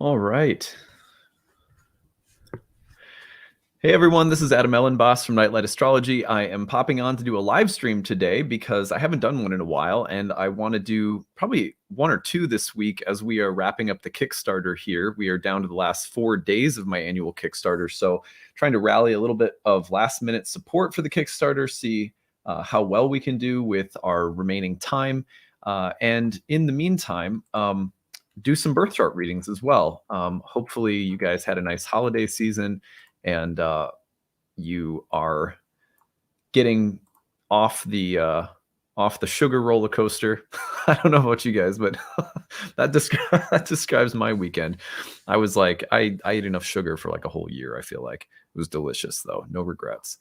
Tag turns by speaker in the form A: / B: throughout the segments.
A: All right. Hey everyone, this is Elenbaas from Nightlight Astrology. I am popping on to do a live stream today because I haven't done one in a while, and I want to do probably one or two this week as we are wrapping up the Kickstarter here. We are down to the last 4 days of my annual Kickstarter, so trying to rally a little bit of last-minute support for the Kickstarter, see how well we can do with our remaining time, and in the meantime, do some birth chart readings as well. Hopefully you guys had a nice holiday season and you are getting off the sugar roller coaster. I don't know about you guys, but that describes my weekend. I was like, I ate enough sugar for like a whole year. I feel like it was delicious though, no regrets.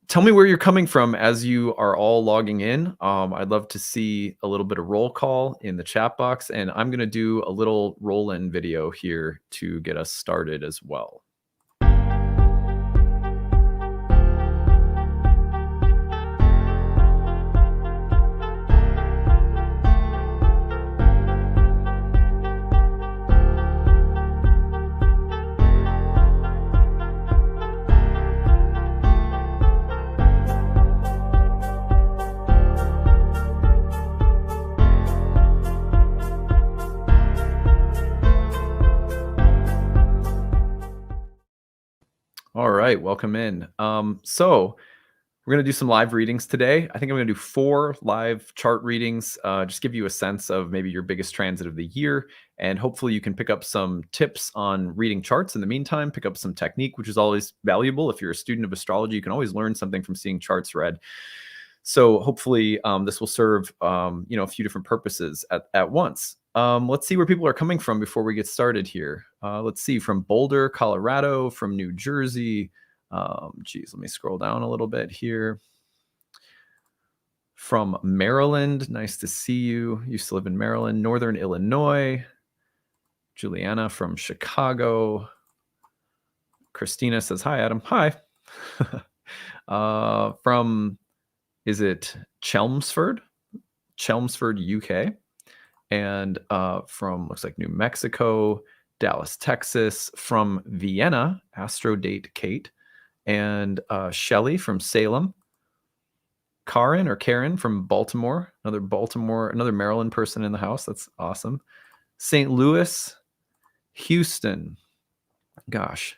A: Tell me where you're coming from as you are all logging in. I'd love to see a little bit of roll call in the chat box, and I'm going to do a little roll-in video here to get us started as well. All right, welcome in. So we're going to do some live readings today. I think I'm going to do 4 live chart readings, just give you a sense of maybe your biggest transit of the year. And hopefully you can pick up some tips on reading charts in the meantime, pick up some technique, which is always valuable. If you're a student of astrology, you can always learn something from seeing charts read. So hopefully this will serve a few different purposes at once. Let's see where people are coming from before we get started here. Let's see, from Boulder, Colorado, from New Jersey. Geez, let me scroll down a little bit here. From Maryland, nice to see you. Used to live in Maryland. Northern Illinois. Juliana from Chicago. Christina says, hi, Adam. Hi. From, is it Chelmsford? Chelmsford, UK. And from, looks like New Mexico, Dallas, Texas. From Vienna, Astrodate Kate. And Shelly from Salem. Karen from Baltimore. Another Maryland person in the house. That's awesome. St. Louis, Houston. Gosh.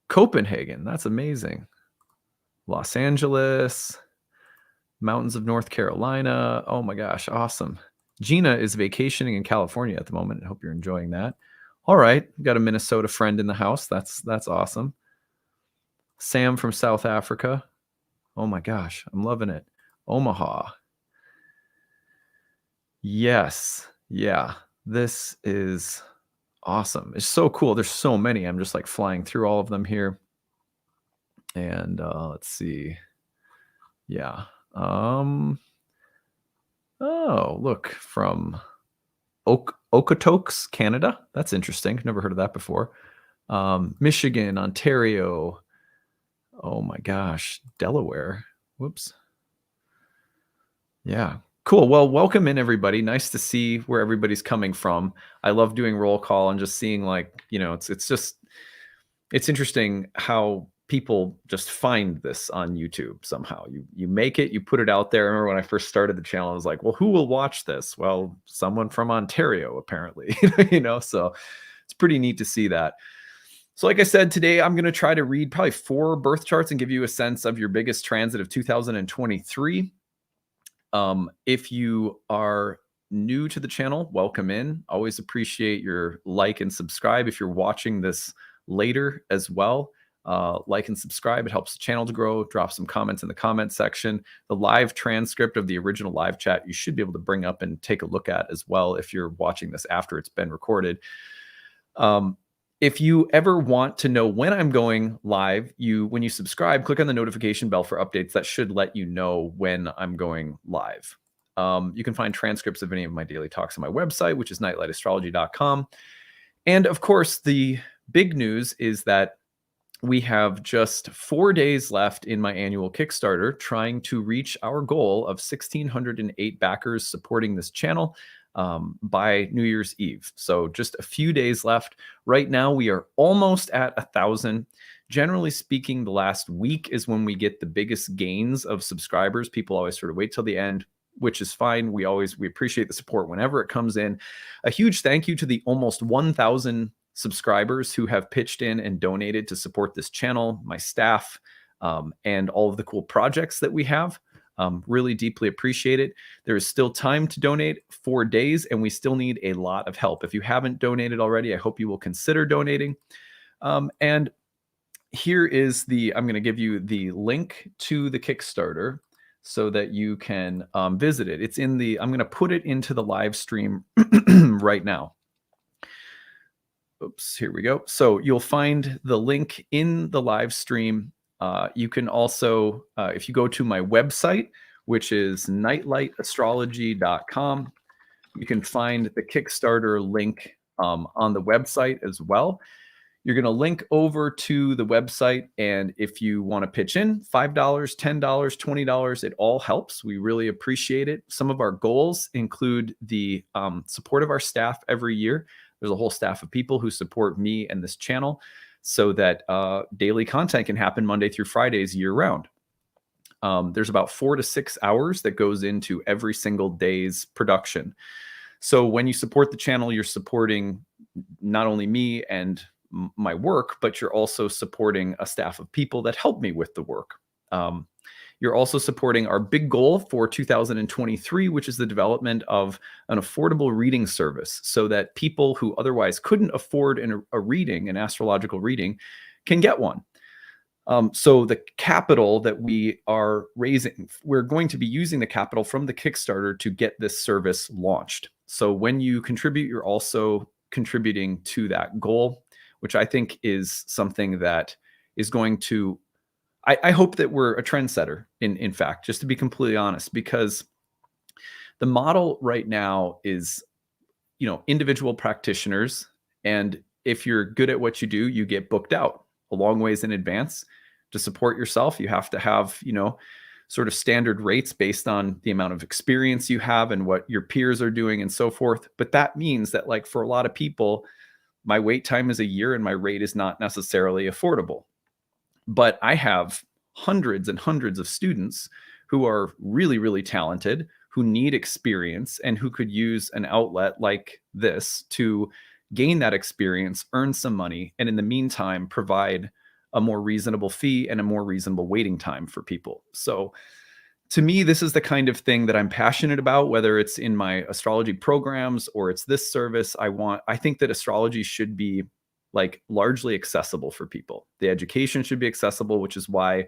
A: Copenhagen. That's amazing. Los Angeles. Mountains of North Carolina. Oh my gosh, awesome. Gina is vacationing in California at the moment. I hope you're enjoying that. All right, we've got a Minnesota friend in the house. That's awesome. Sam from South Africa. Oh my gosh, I'm loving it. Omaha. Yes, yeah, this is awesome. It's so cool. There's so many. I'm just like flying through all of them here. And let's see. Yeah. Oh, look, from Okotoks, Canada. That's interesting. Never heard of that before. Michigan, Ontario. Oh my gosh, Delaware. Whoops. Yeah, cool. Well, welcome in everybody. Nice to see where everybody's coming from. I love doing roll call and just seeing, like, it's interesting how people just find this on YouTube somehow. You make it, you put it out there. I remember when I first started the channel, I was like, well, who will watch this? Well, someone from Ontario, apparently, so it's pretty neat to see that. So like I said, today I'm going to try to read probably 4 birth charts and give you a sense of your biggest transit of 2023. If you are new to the channel, welcome in. Always appreciate your like and subscribe. If you're watching this later as well, like and subscribe. It helps the channel to grow. Drop some comments in the comment section. The live transcript of the original live chat you should be able to bring up and take a look at as well if you're watching this after it's been recorded. If you ever want to know when I'm going live, when you subscribe, click on the notification bell for updates. That should let you know when I'm going live. You can find transcripts of any of my daily talks on my website, which is nightlightastrology.com. And of course, the big news is that we have just 4 days left in my annual Kickstarter, trying to reach our goal of 1,608 backers supporting this channel. by New Year's Eve. So just a few days left. Right now, we are almost at 1,000. Generally speaking, the last week is when we get the biggest gains of subscribers. People always sort of wait till the end, which is fine. We appreciate the support whenever it comes in. A huge thank you to the almost 1,000 subscribers who have pitched in and donated to support this channel, my staff, and all of the cool projects that we have. Really deeply appreciate it. There is still time to donate, 4 days, and we still need a lot of help. If you haven't donated already, I hope you will consider donating. And here is I'm going to give you the link to the Kickstarter so that you can visit it. It's I'm going to put it into the live stream right now. Oops, here we go. So you'll find the link in the live stream. You can also, if you go to my website, which is nightlightastrology.com, you can find the Kickstarter link on the website as well. You're going to link over to the website, and if you want to pitch in $5, $10, $20, it all helps. We really appreciate it. Some of our goals include the support of our staff every year. There's a whole staff of people who support me and this channel so that daily content can happen Monday through Fridays year round. There's about 4 to 6 hours that goes into every single day's production. So when you support the channel, you're supporting not only me and my work, but you're also supporting a staff of people that help me with the work. You're also supporting our big goal for 2023, which is the development of an affordable reading service so that people who otherwise couldn't afford a reading, an astrological reading, can get one. So the capital that we are raising, we're going to be using the capital from the Kickstarter to get this service launched. So when you contribute, you're also contributing to that goal, which I think is something that is going to, I hope that we're a trendsetter, in fact, just to be completely honest, because the model right now is, individual practitioners. And if you're good at what you do, you get booked out a long ways in advance. To support yourself, you have to have, sort of standard rates based on the amount of experience you have and what your peers are doing and so forth. But that means that, like, for a lot of people, my wait time is a year and my rate is not necessarily affordable. But I have hundreds and hundreds of students who are really, really talented, who need experience, and who could use an outlet like this to gain that experience, earn some money, and in the meantime, provide a more reasonable fee and a more reasonable waiting time for people. So to me, this is the kind of thing that I'm passionate about, whether it's in my astrology programs or it's this service. I think that astrology should be, like, largely accessible for people. The education should be accessible, which is why,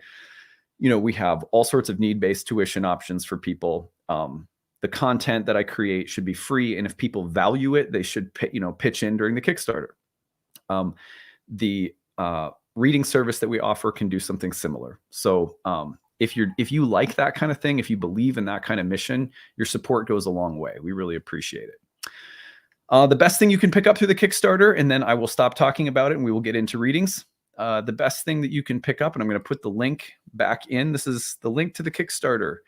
A: we have all sorts of need-based tuition options for people. The content that I create should be free, and if people value it, they should pitch in during the Kickstarter. The reading service that we offer can do something similar. So if you like that kind of thing, if you believe in that kind of mission, your support goes a long way. We really appreciate it. The best thing you can pick up through the Kickstarter, and then I will stop talking about it and we will get into readings. The best thing that you can pick up, and I'm going to put the link back in. This is the link to the Kickstarter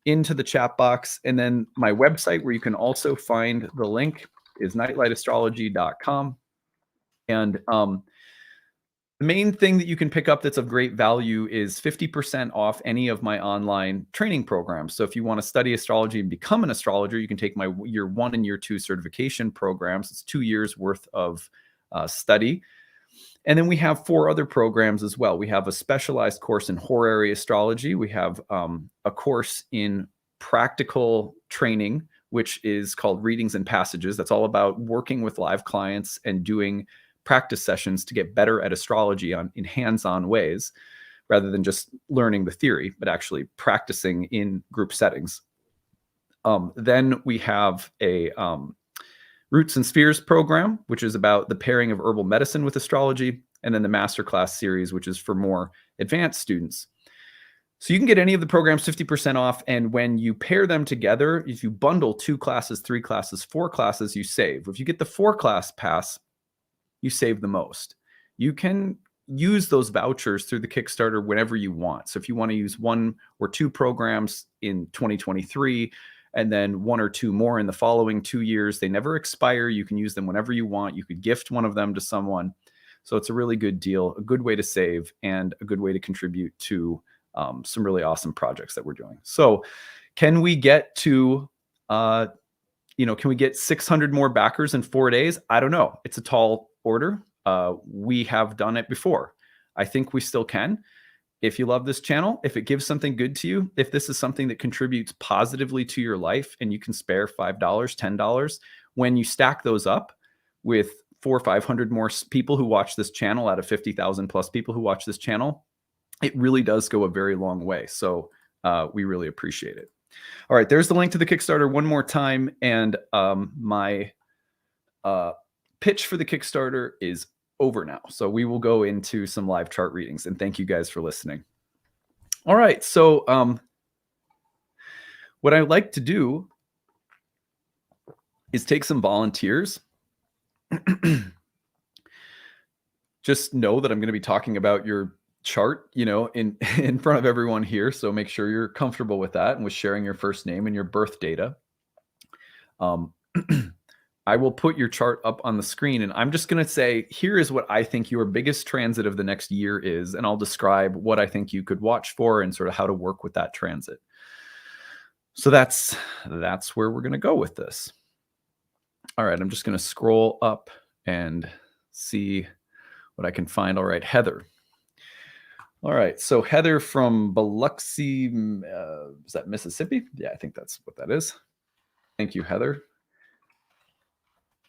A: into the chat box. And then my website, where you can also find the link, is nightlightastrology.com. And the main thing that you can pick up that's of great value is 50% off any of my online training programs. So if you want to study astrology and become an astrologer, you can take my year 1 and year 2 certification programs. It's 2 years worth of study. And then we have 4 other programs as well. We have a specialized course in horary astrology. We have a course in practical training, which is called Readings and Passages. That's all about working with live clients and doing practice sessions to get better at astrology in hands-on ways, rather than just learning the theory, but actually practicing in group settings. Then we have a Roots and Spheres program, which is about the pairing of herbal medicine with astrology, and then the masterclass series, which is for more advanced students. So you can get any of the programs 50% off, and when you pair them together, if you bundle 2 classes, 3 classes, 4 classes, you save. If you get the 4-class pass, you save the most. You can use those vouchers through the Kickstarter whenever you want. So if you want to use 1 or 2 programs in 2023 and then 1 or 2 more in the following 2 years. They never expire. You can use them whenever you want. You could gift one of them to someone. So it's a really good deal, a good way to save, and a good way to contribute to some really awesome projects that we're doing. So can we get to, can we get 600 more backers in 4 days? I don't know. It's a tall order. We have done it before. I think we still can. If you love this channel, if it gives something good to you, if this is something that contributes positively to your life and you can spare $5, $10, when you stack those up with 400 or 500 more people who watch this channel out of 50,000 plus people who watch this channel, it really does go a very long way. So we really appreciate it. All right, there's the link to the Kickstarter one more time. And my pitch for the Kickstarter is over now. So we will go into some live chart readings, and thank you guys for listening. All right, so what I like to do is take some volunteers. Just know that I'm going to be talking about your chart, in front of everyone here. So make sure you're comfortable with that and with sharing your first name and your birth data. I will put your chart up on the screen, and I'm just going to say, here is what I think your biggest transit of the next year is. And I'll describe what I think you could watch for and sort of how to work with that transit. So that's where we're going to go with this. All right, I'm just going to scroll up and see what I can find. All right, Heather. All right, so Heather from Biloxi, is that Mississippi? Yeah, I think that's what that is. Thank you, Heather.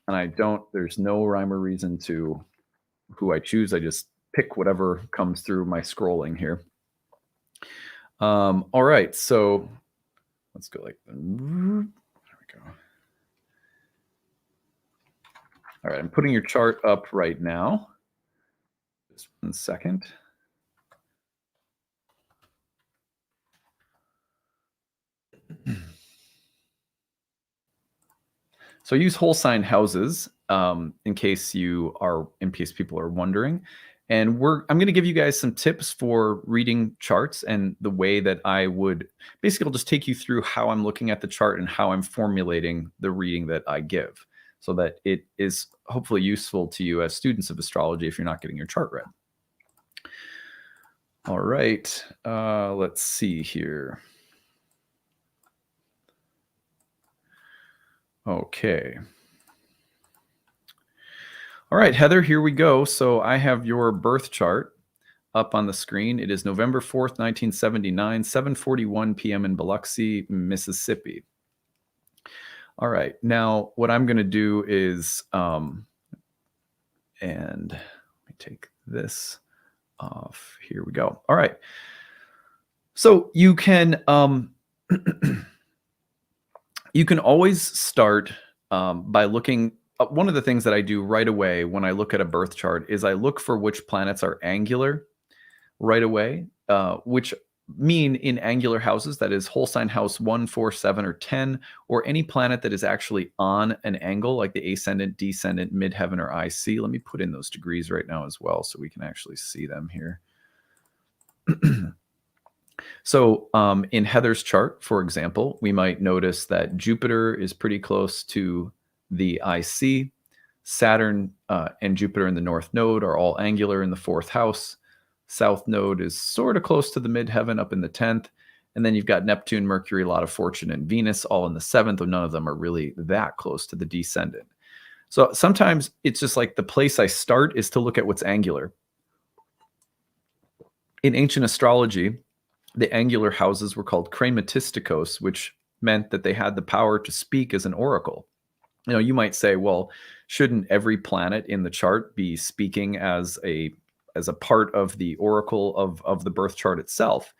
A: And there's no rhyme or reason to who I choose. I just pick whatever comes through my scrolling here. All right, so let's go like, there we go. All right, I'm putting your chart up right now. Just 1 second. So I use whole sign houses in case people are wondering. And I'm going to give you guys some tips for reading charts and the way that I would basically, I'll just take you through how I'm looking at the chart and how I'm formulating the reading that I give, so that it is hopefully useful to you as students of astrology if you're not getting your chart read. All right, let's see here. Okay. All right, Heather, here we go. So I have your birth chart up on the screen. It is November 4th, 1979, 7:41 p.m. in Biloxi, Mississippi. All right, now what I'm going to do is, and let me take this off. Here we go. All right. So you can you can always start by looking. One of the things that I do right away when I look at a birth chart is I look for which planets are angular right away, which mean in angular houses, that is whole sign house 1, 4, 7, or 10, or any planet that is actually on an angle, like the ascendant, descendant, midheaven, or IC. Let me put in those degrees right now as well so we can actually see them here. So in Heather's chart, for example, we might notice that Jupiter is pretty close to the IC. Saturn and Jupiter in the North Node are all angular in the 4th house. South Node is sort of close to the midheaven up in the 10th. And then you've got Neptune, Mercury, a lot of Fortune, and Venus all in the 7th, though none of them are really that close to the descendant. So sometimes it's just like the place I start is to look at what's angular. In ancient astrology, the angular houses were called krematistikos, which meant that they had the power to speak as an oracle. You know, you might say, well, shouldn't every planet in the chart be speaking as a part of the oracle of the birth chart itself?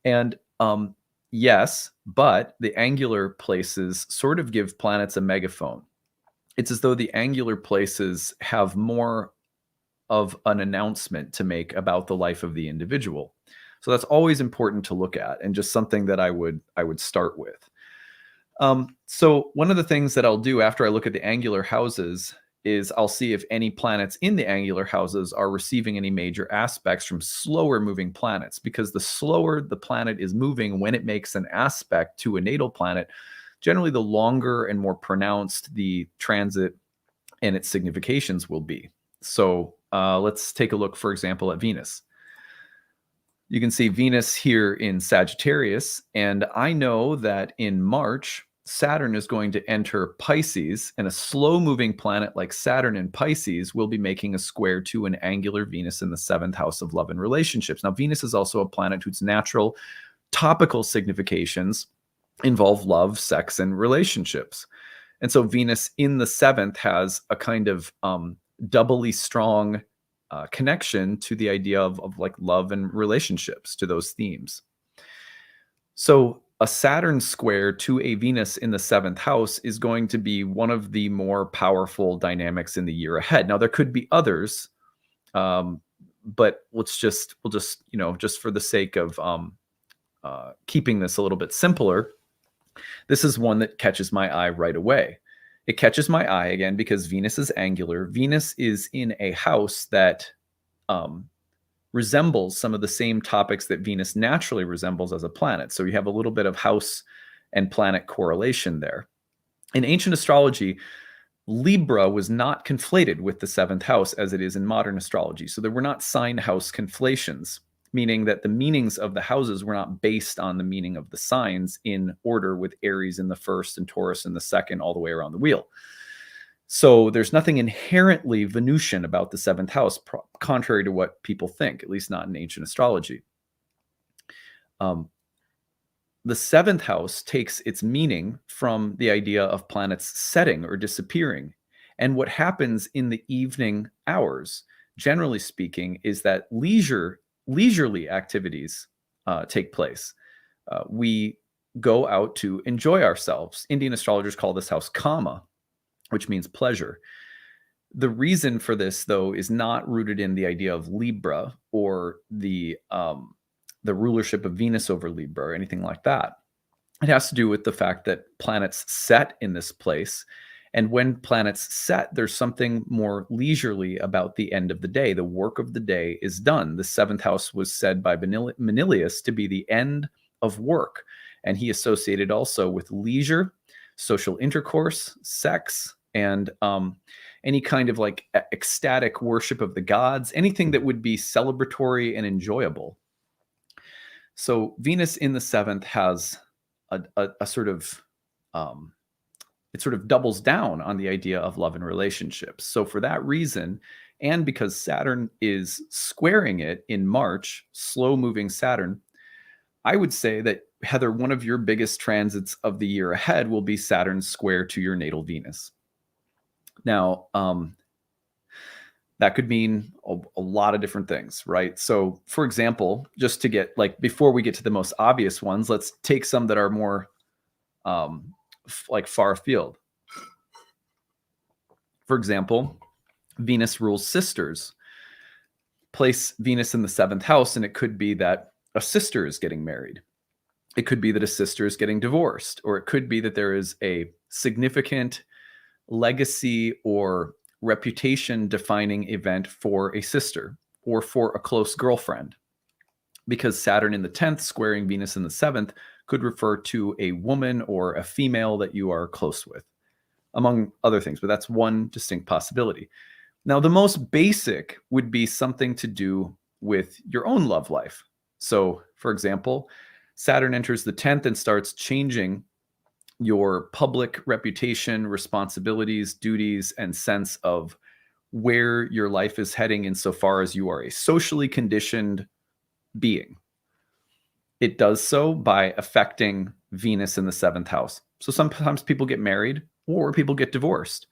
A: And yes, but the angular places sort of give planets a megaphone. It's as though the angular places have more of an announcement to make about the life of the individual. So that's always important to look at, and just something that I would start with. So one of the things that I'll do after I look at the angular houses is I'll see if any planets in the angular houses are receiving any major aspects from slower moving planets, because the slower the planet is moving when it makes an aspect to a natal planet, generally the longer and more pronounced the transit and its significations will be. So let's take a look, for example, at Venus. You can see Venus here in Sagittarius, and I know that in March, Saturn is going to enter Pisces, and a slow-moving planet like Saturn in Pisces will be making a square to an angular Venus in the 7th house of love and relationships. Now, Venus is also a planet whose natural topical significations involve love, sex, and relationships. And so Venus in the 7th has a kind of doubly strong connection to the idea of like love and relationships, to those themes. So a Saturn square to a Venus in the 7th house is going to be one of the more powerful dynamics in the year ahead. Now, there could be others, but we'll just, just for the sake of keeping this a little bit simpler, this is one that catches my eye right away. It catches my eye again because Venus is angular. Venus is in a house that resembles some of the same topics that Venus naturally resembles as a planet. So you have a little bit of house and planet correlation there. In ancient astrology, Libra was not conflated with the 7th house as it is in modern astrology. So there were not sign house conflations, meaning that the meanings of the houses were not based on the meaning of the signs in order, with Aries in the 1st and Taurus in the 2nd, all the way around the wheel. So there's nothing inherently Venusian about the 7th house, contrary to what people think, at least not in ancient astrology. The 7th house takes its meaning from the idea of planets setting or disappearing. And what happens in the evening hours, generally speaking, is that leisurely activities take place. We go out to enjoy ourselves. Indian astrologers call this house Kama, which means pleasure. The reason for this, though, is not rooted in the idea of Libra or the rulership of Venus over Libra or anything like that. It has to do with the fact that planets set in this place. And when planets set, there's something more leisurely about the end of the day. The work of the day is done. The 7th house was said by Manilius to be the end of work. And he associated also with leisure, social intercourse, sex, and any kind of like ecstatic worship of the gods, anything that would be celebratory and enjoyable. So Venus in the 7th has a sort of it sort of doubles down on the idea of love and relationships. So for that reason, and because Saturn is squaring it in March, slow moving Saturn, I would say that, Heather, one of your biggest transits of the year ahead will be Saturn square to your natal Venus. Now, that could mean a lot of different things, right? So for example, just to get like, before we get to the most obvious ones, let's take some that are more like far afield. For example, Venus rules sisters. Place Venus in the 7th house, and it could be that a sister is getting married. It could be that a sister is getting divorced, or it could be that there is a significant legacy or reputation defining event for a sister or for a close girlfriend. Because Saturn in the 10th squaring Venus in the 7th could refer to a woman or a female that you are close with, among other things, but that's one distinct possibility. Now, the most basic would be something to do with your own love life. So, for example, Saturn enters the 10th and starts changing your public reputation, responsibilities, duties, and sense of where your life is heading insofar as you are a socially conditioned being. It does so by affecting Venus in the 7th house. So sometimes people get married or people get divorced.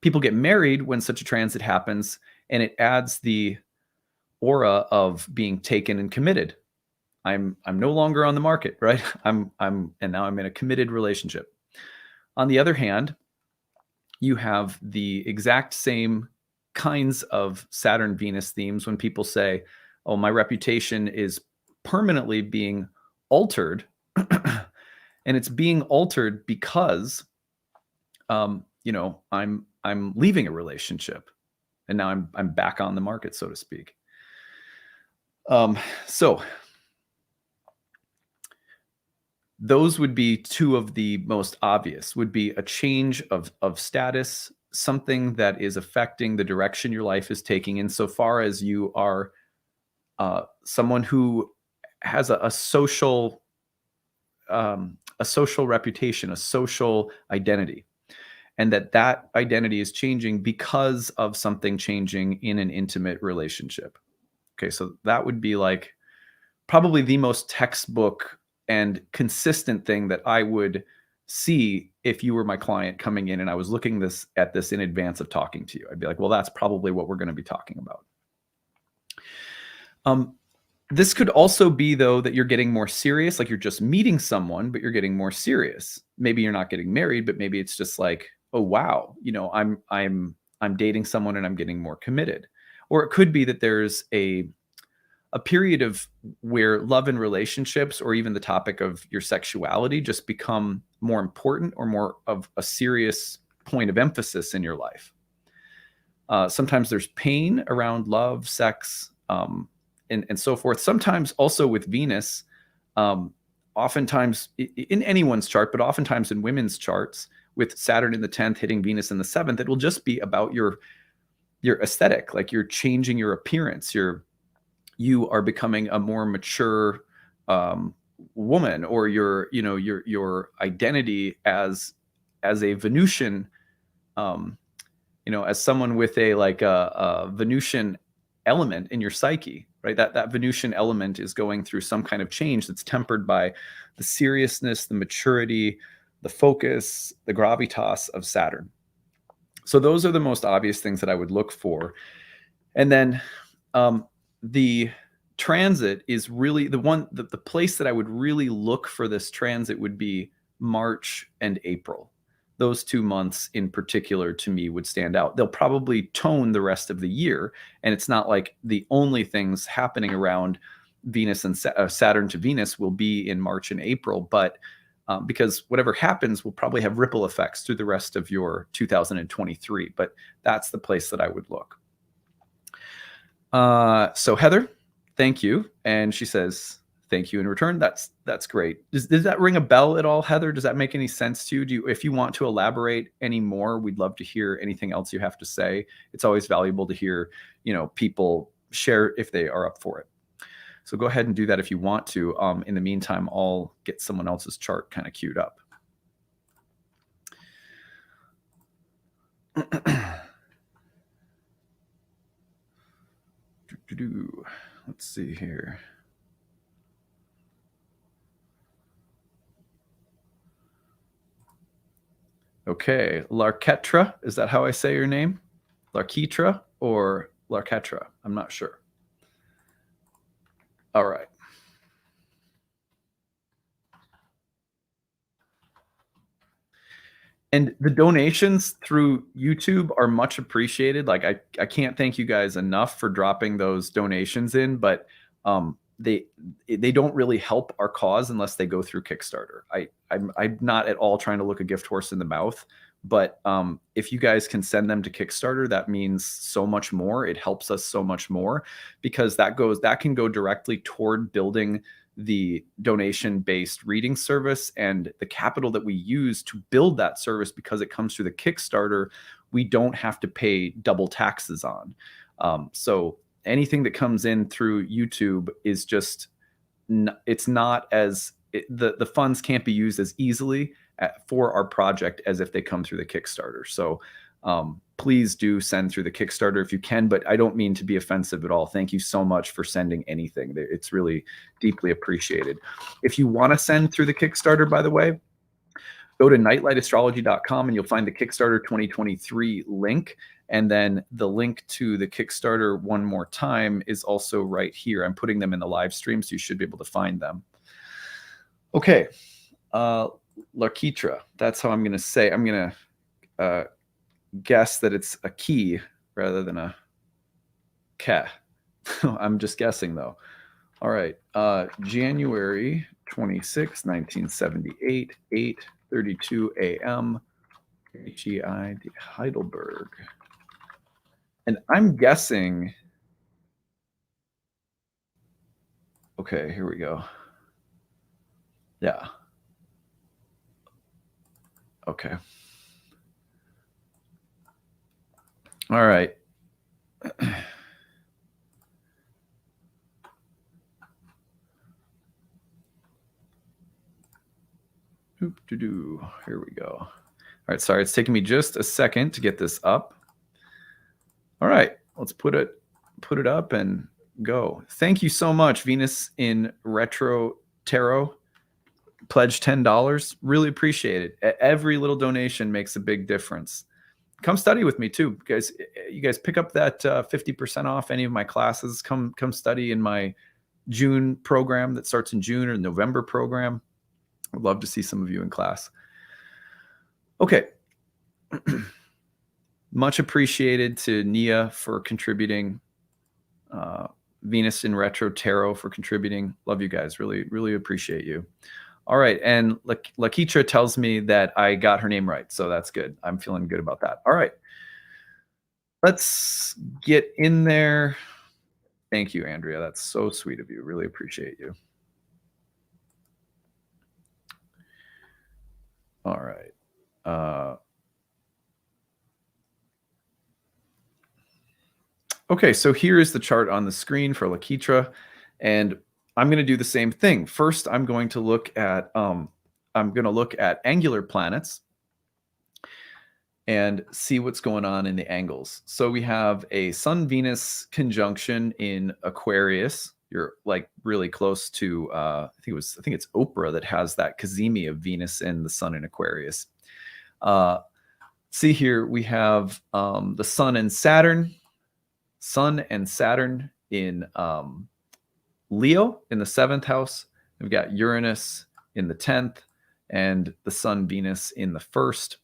A: People get married when such a transit happens, and it adds the aura of being taken and committed. I'm no longer on the market, right? And now I'm in a committed relationship. On the other hand, you have the exact same kinds of Saturn Venus themes when people say, oh, my reputation is permanently being altered. And it's being altered because I'm I'm leaving a relationship, and now I'm back on the market, so to speak. So those would be two of the most obvious, would be a change of status, something that is affecting the direction your life is taking insofar as you are someone who has a social reputation, a social identity, and that identity is changing because of something changing in an intimate relationship. Okay, so that would be like probably the most textbook and consistent thing that I would see if you were my client coming in and I was looking at this in advance of talking to you. I'd be like, well, that's probably what we're going to be talking about. This could also be, though, that you're getting more serious, like you're just meeting someone, but you're getting more serious. Maybe you're not getting married, but maybe it's just like, oh wow, I'm dating someone and I'm getting more committed. Or it could be that there's a period of where love and relationships, or even the topic of your sexuality, just become more important or more of a serious point of emphasis in your life. Sometimes there's pain around love, sex, and so forth. Sometimes also with Venus, oftentimes in anyone's chart, but oftentimes in women's charts, with Saturn in the 10th hitting Venus in the 7th, it will just be about your aesthetic, like you're changing your appearance. You are becoming a more mature woman, or your identity as a Venusian, as someone with a Venusian element in your psyche, right? That Venusian element is going through some kind of change that's tempered by the seriousness, the maturity, the focus, the gravitas of Saturn. So those are the most obvious things that I would look for. And then the transit is really the place that I would really look for this transit would be March and April. Those 2 months in particular to me would stand out. They'll probably tone the rest of the year, and it's not like the only things happening around Venus and Saturn to Venus will be in March and April, but because whatever happens will probably have ripple effects through the rest of your 2023. But that's the place that I would look. So Heather, thank you. And she says, thank you in return. That's great. Does that ring a bell at all, Heather? Does that make any sense to you? If you want to elaborate any more, we'd love to hear anything else you have to say. It's always valuable to hear, people share if they are up for it. So go ahead and do that if you want to. In the meantime, I'll get someone else's chart kind of queued up. Let's see here. Okay, Lakitra, is that how I say your name? Lakitra or Lakitra? I'm not sure. All right. And the donations through YouTube are much appreciated. Like I can't thank you guys enough for dropping those donations in, but they don't really help our cause unless they go through Kickstarter. I'm not at all trying to look a gift horse in the mouth, but if you guys can send them to Kickstarter, that means so much more. It helps us so much more, because that can go directly toward building the donation-based reading service, and the capital that we use to build that service, because it comes through the Kickstarter, we don't have to pay double taxes on. So anything that comes in through YouTube is just, it's not as, the funds can't be used as easily for our project as if they come through the Kickstarter. So please do send through the Kickstarter if you can, but I don't mean to be offensive at all. Thank you so much for sending anything. It's really deeply appreciated. If you want to send through the Kickstarter, by the way, go to nightlightastrology.com and you'll find the Kickstarter 2023 link. And then the link to the Kickstarter one more time is also right here. I'm putting them in the live stream, so you should be able to find them. Okay. Lakitra, that's how I'm going to say. I'm going to guess that it's a key rather than a ka. I'm just guessing though. All right. January 26, 1978, 8:32 a.m. HEI Heidelberg. And I'm guessing, okay, here we go. Yeah. Okay. All right. Here we go. All right, sorry, it's taking me just a second to get this up. All right, let's put it up and go. Thank you so much, Venus in Retro Tarot. Pledge $10. Really appreciate it. Every little donation makes a big difference. Come study with me too, guys. You guys pick up that 50% off any of my classes. Come study in my June program that starts in June, or November program. I'd love to see some of you in class. Okay. Much appreciated to Nia for contributing. Venus in Retro Tarot for contributing. Love you guys. Really, really appreciate you. All right. And Lakitra tells me that I got her name right. So that's good. I'm feeling good about that. All right. Let's get in there. Thank you, Andrea. That's so sweet of you. Really appreciate you. All right. Okay, so here is the chart on the screen for Lakitra, and I'm going to do the same thing. First, I'm going to look at angular planets and see what's going on in the angles. So we have a Sun-Venus conjunction in Aquarius. You're like really close to I think it's Oprah that has that Kazemi of Venus and the Sun in Aquarius. See here we have the Sun and Saturn. Sun and Saturn in Leo in the 7th house. We've got Uranus in the 10th and the Sun Venus in the 1st.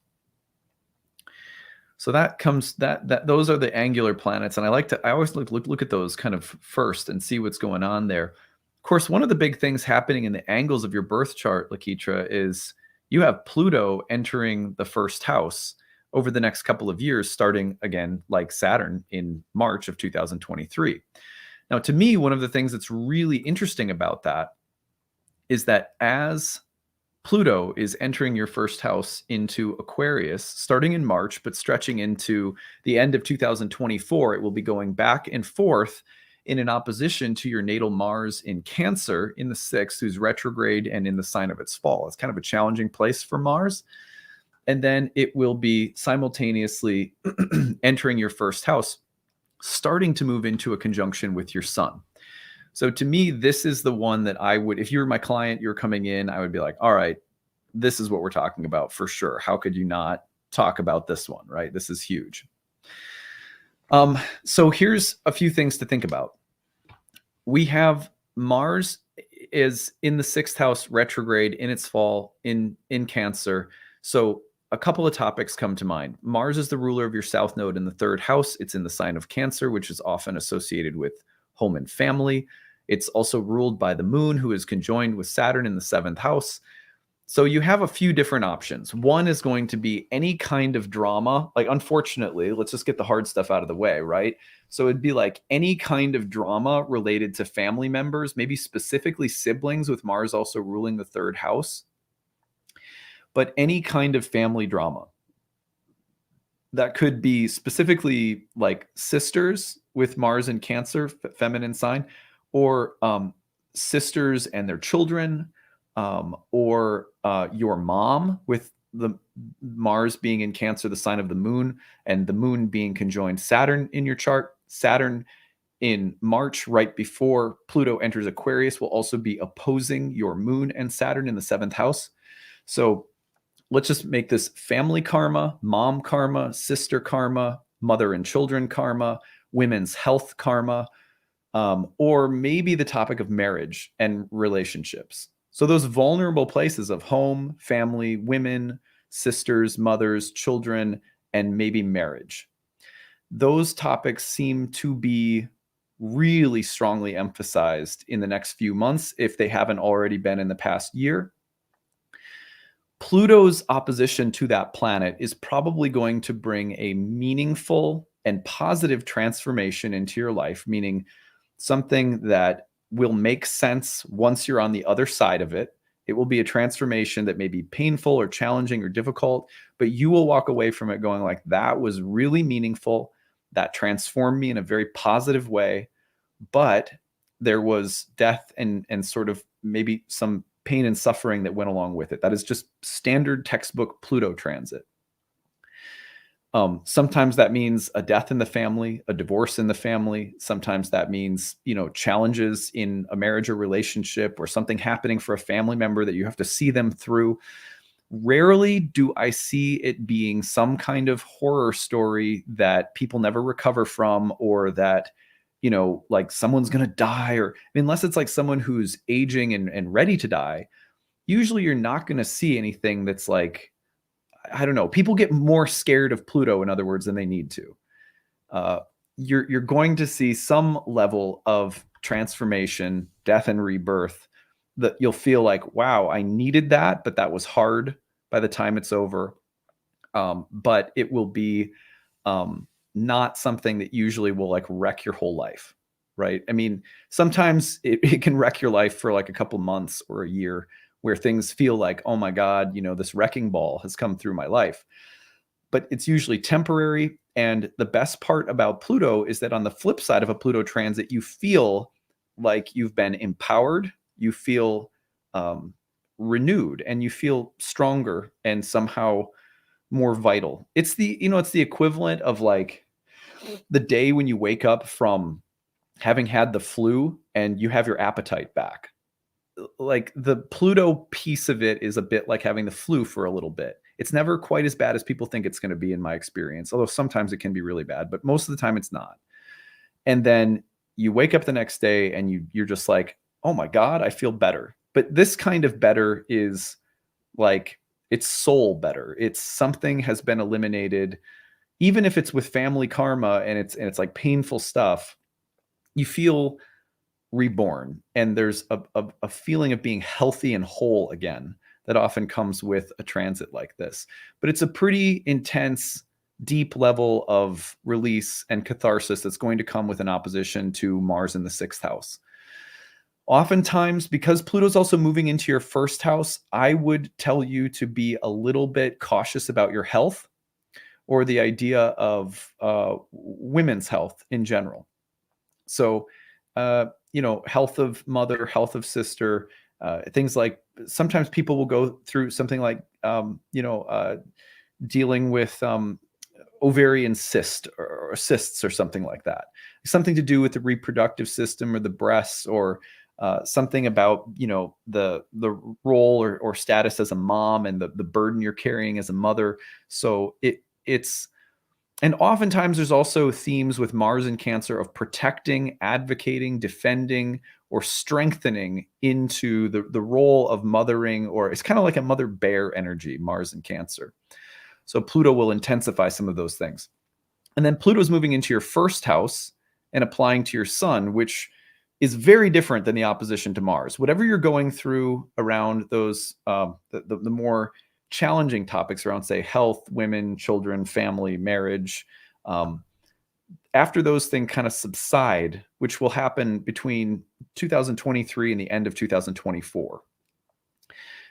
A: So those are the angular planets, and I always look at those kind of first and see what's going on there. Of course, one of the big things happening in the angles of your birth chart, Lakitra, is you have Pluto entering the 1st house over the next couple of years, starting again like Saturn in March of 2023. Now, to me, one of the things that's really interesting about that is that as Pluto is entering your 1st house into Aquarius, starting in March, but stretching into the end of 2024, it will be going back and forth in an opposition to your natal Mars in Cancer in the 6th, who's retrograde and in the sign of its fall. It's kind of a challenging place for Mars. And then it will be simultaneously entering your 1st house, starting to move into a conjunction with your Sun. So to me, this is the one that I would, if you were my client, you're coming in, I would be like, all right, this is what we're talking about for sure. How could you not talk about this one, right? This is huge. So here's a few things to think about. We have Mars is in the 6th house retrograde in its fall in Cancer. So a couple of topics come to mind. Mars is the ruler of your south node in the 3rd house. It's in the sign of Cancer, which is often associated with home and family. It's also ruled by the moon, who is conjoined with Saturn in the 7th house. So you have a few different options. One is going to be any kind of drama. Like, unfortunately, let's just get the hard stuff out of the way, right? So it'd be like any kind of drama related to family members, maybe specifically siblings, with Mars also ruling the 3rd house. But any kind of family drama. That could be specifically like sisters with Mars in Cancer, feminine sign, or sisters and their children, or your mom with the Mars being in Cancer, the sign of the moon, and the moon being conjoined Saturn in your chart. Saturn in March, right before Pluto enters Aquarius, will also be opposing your moon and Saturn in the 7th house. So let's just make this family karma, mom karma, sister karma, mother and children karma, women's health karma, or maybe the topic of marriage and relationships. So those vulnerable places of home, family, women, sisters, mothers, children, and maybe marriage. Those topics seem to be really strongly emphasized in the next few months, if they haven't already been in the past year. Pluto's opposition to that planet is probably going to bring a meaningful and positive transformation into your life, meaning something that will make sense once you're on the other side of it. It will be a transformation that may be painful or challenging or difficult, but you will walk away from it going like, that was really meaningful. That transformed me in a very positive way. But there was death and sort of maybe some pain and suffering that went along with it. That is just standard textbook Pluto transit. Sometimes that means a death in the family, a divorce in the family. Sometimes that means, challenges in a marriage or relationship, or something happening for a family member that you have to see them through. Rarely do I see it being some kind of horror story that people never recover from, or that, like someone's going to die, or unless it's like someone who's aging and ready to die, usually you're not going to see anything that's like, I don't know, people get more scared of Pluto, in other words, than they need to. You're going to see some level of transformation, death and rebirth, that you'll feel like, wow, I needed that, but that was hard by the time it's over. But it will be not something that usually will like wreck your whole life, right? I mean, sometimes it can wreck your life for like a couple months or a year, where things feel like, oh my God, this wrecking ball has come through my life. But it's usually temporary. And the best part about Pluto is that on the flip side of a Pluto transit, you feel like you've been empowered, you feel renewed, and you feel stronger and somehow more vital. It's it's the equivalent of like the day when you wake up from having had the flu and you have your appetite back. Like the Pluto piece of it is a bit like having the flu for a little bit. It's never quite as bad as people think it's going to be, in my experience, although sometimes it can be really bad, but most of the time it's not. And then you wake up the next day and you're just like, oh my God, I feel better. But this kind of better is like, it's soul better. It's something has been eliminated, even if it's with family karma and it's like painful stuff. You feel reborn, and there's a feeling of being healthy and whole again that often comes with a transit like this. But it's a pretty intense, deep level of release and catharsis that's going to come with an opposition to Mars in the 6th house. Oftentimes, because Pluto's also moving into your 1st house, I would tell you to be a little bit cautious about your health, or the idea of women's health in general. So, health of mother, health of sister, things like, sometimes people will go through something like, dealing with ovarian cysts or something like that. Something to do with the reproductive system or the breasts, or something about, the role or status as a mom, and the burden you're carrying as a mother. So it's, and oftentimes there's also themes with Mars in Cancer of protecting, advocating, defending, or strengthening into the role of mothering, or it's kind of like a mother bear energy, Mars in Cancer. So Pluto will intensify some of those things. And then Pluto's moving into your 1st house and applying to your sun, which is very different than the opposition to Mars. Whatever you're going through around those, the more challenging topics around, say, health, women, children, family, marriage, after those things kind of subside, which will happen between 2023 and the end of 2024,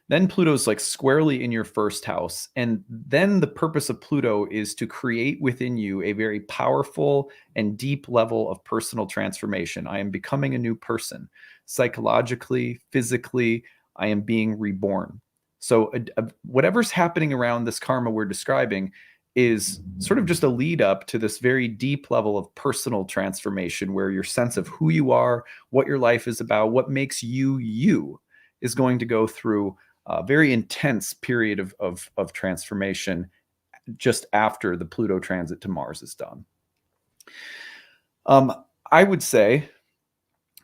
A: then Pluto's like squarely in your 1st house. And then the purpose of Pluto is to create within you a very powerful and deep level of personal transformation. I am becoming a new person, psychologically, physically. I am being reborn. So whatever's happening around this karma we're describing is sort of just a lead up to this very deep level of personal transformation, where your sense of who you are, what your life is about, what makes you you, is going to go through a very intense period of transformation just after the Pluto transit to Mars is done. I would say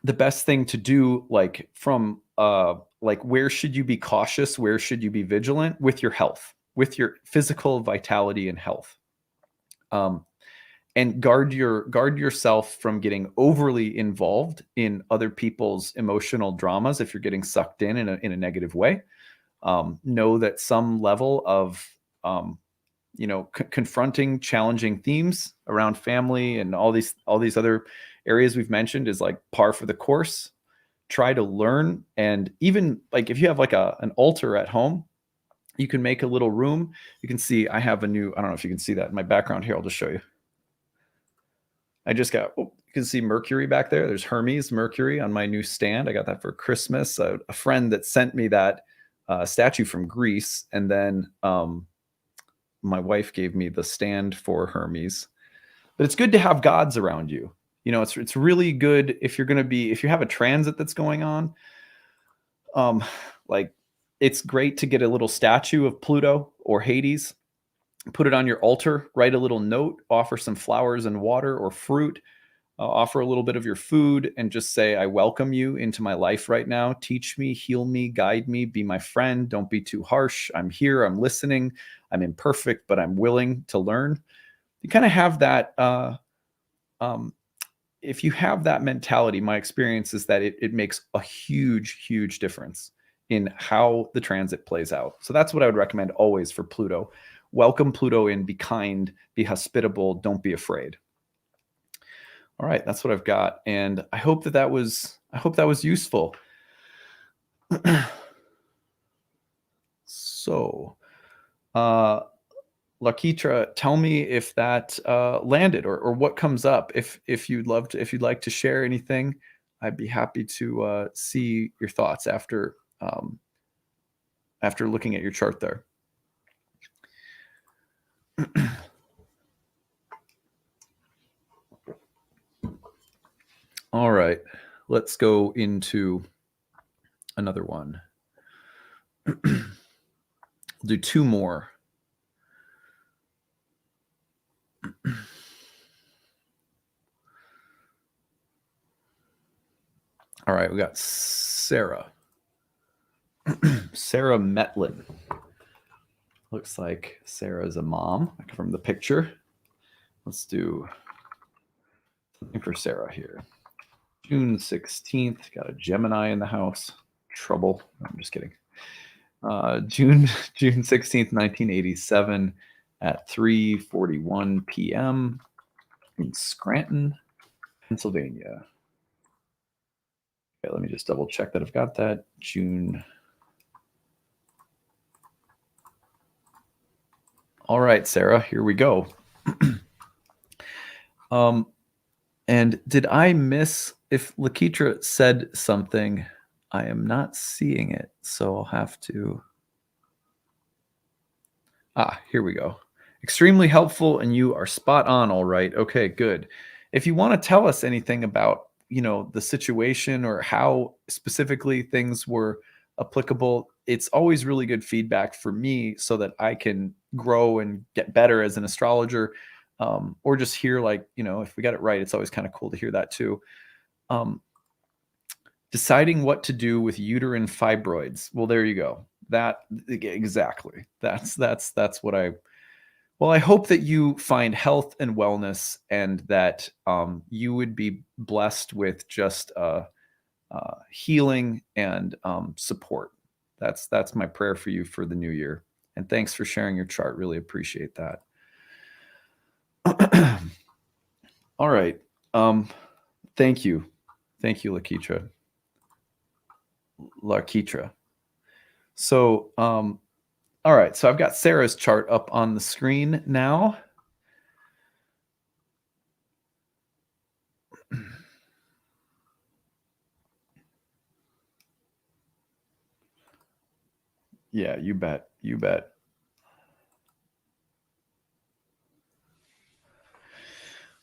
A: the best thing to do, like from like, where should you be cautious, where should you be vigilant? With your health, with your physical vitality and health. And guard yourself from getting overly involved in other people's emotional dramas if you're getting sucked in a negative way. know that some level of confronting challenging themes around family and all these other areas we've mentioned is like par for the course. Try to learn, and even like if you have like an altar at home, you can make a little room. You can see I have a new, I don't know if you can see that in my background here. I'll just show you. I just got, you can see Mercury back there. There's Hermes Mercury on my new stand. I got that for Christmas. A friend that sent me that statue from Greece, and then my wife gave me the stand for Hermes. But it's good to have gods around you. It's really good if you have a transit that's going on. Like it's great to get a little statue of Pluto or Hades, put it on your altar, write a little note, offer some flowers and water or fruit, offer a little bit of your food, and just say, I welcome you into my life right now. Teach me, heal me, guide me, be my friend. Don't be too harsh. I'm here. I'm listening. I'm imperfect, but I'm willing to learn. You kind of have that. If you have that mentality, my experience is that it makes a huge, huge difference in how the transit plays out. So that's what I would recommend always for Pluto. Welcome Pluto in, be kind, be hospitable, don't be afraid. All right, that's what I've got. And I hope that was useful. So, Lakitra, tell me if that landed or what comes up. If you'd like to share anything, I'd be happy to see your thoughts after looking at your chart there. All right, let's go into another one. We'll do two more. All right, we got Sarah. Sarah Metlin. Looks like Sarah's a mom from the picture. Let's do something for Sarah here. June 16th, got a Gemini in the house. Trouble. No, I'm just kidding. June 16th, 1987 at 3:41 p.m. in Scranton, Pennsylvania. Okay, let me just double check that I've got that. June. All right, Sarah, here we go. And did I miss if Lakitra said something? I am not seeing it, so I'll have to. Here we go. Extremely helpful, and you are spot on. All right. Okay, good. If you want to tell us anything about, the situation or how specifically things were applicable, it's always really good feedback for me so that I can grow and get better as an astrologer. Or just hear if we got it right, it's always kind of cool to hear that too. Deciding what to do with uterine fibroids. Well, there you go. That exactly. That's what I hope that you find health and wellness, and that you would be blessed with just healing and support. That's my prayer for you for the new year. And thanks for sharing your chart. Really appreciate that. All right. Thank you. Thank you, Lakitra. So, all right. So I've got Sarah's chart up on the screen now. Yeah, you bet. You bet.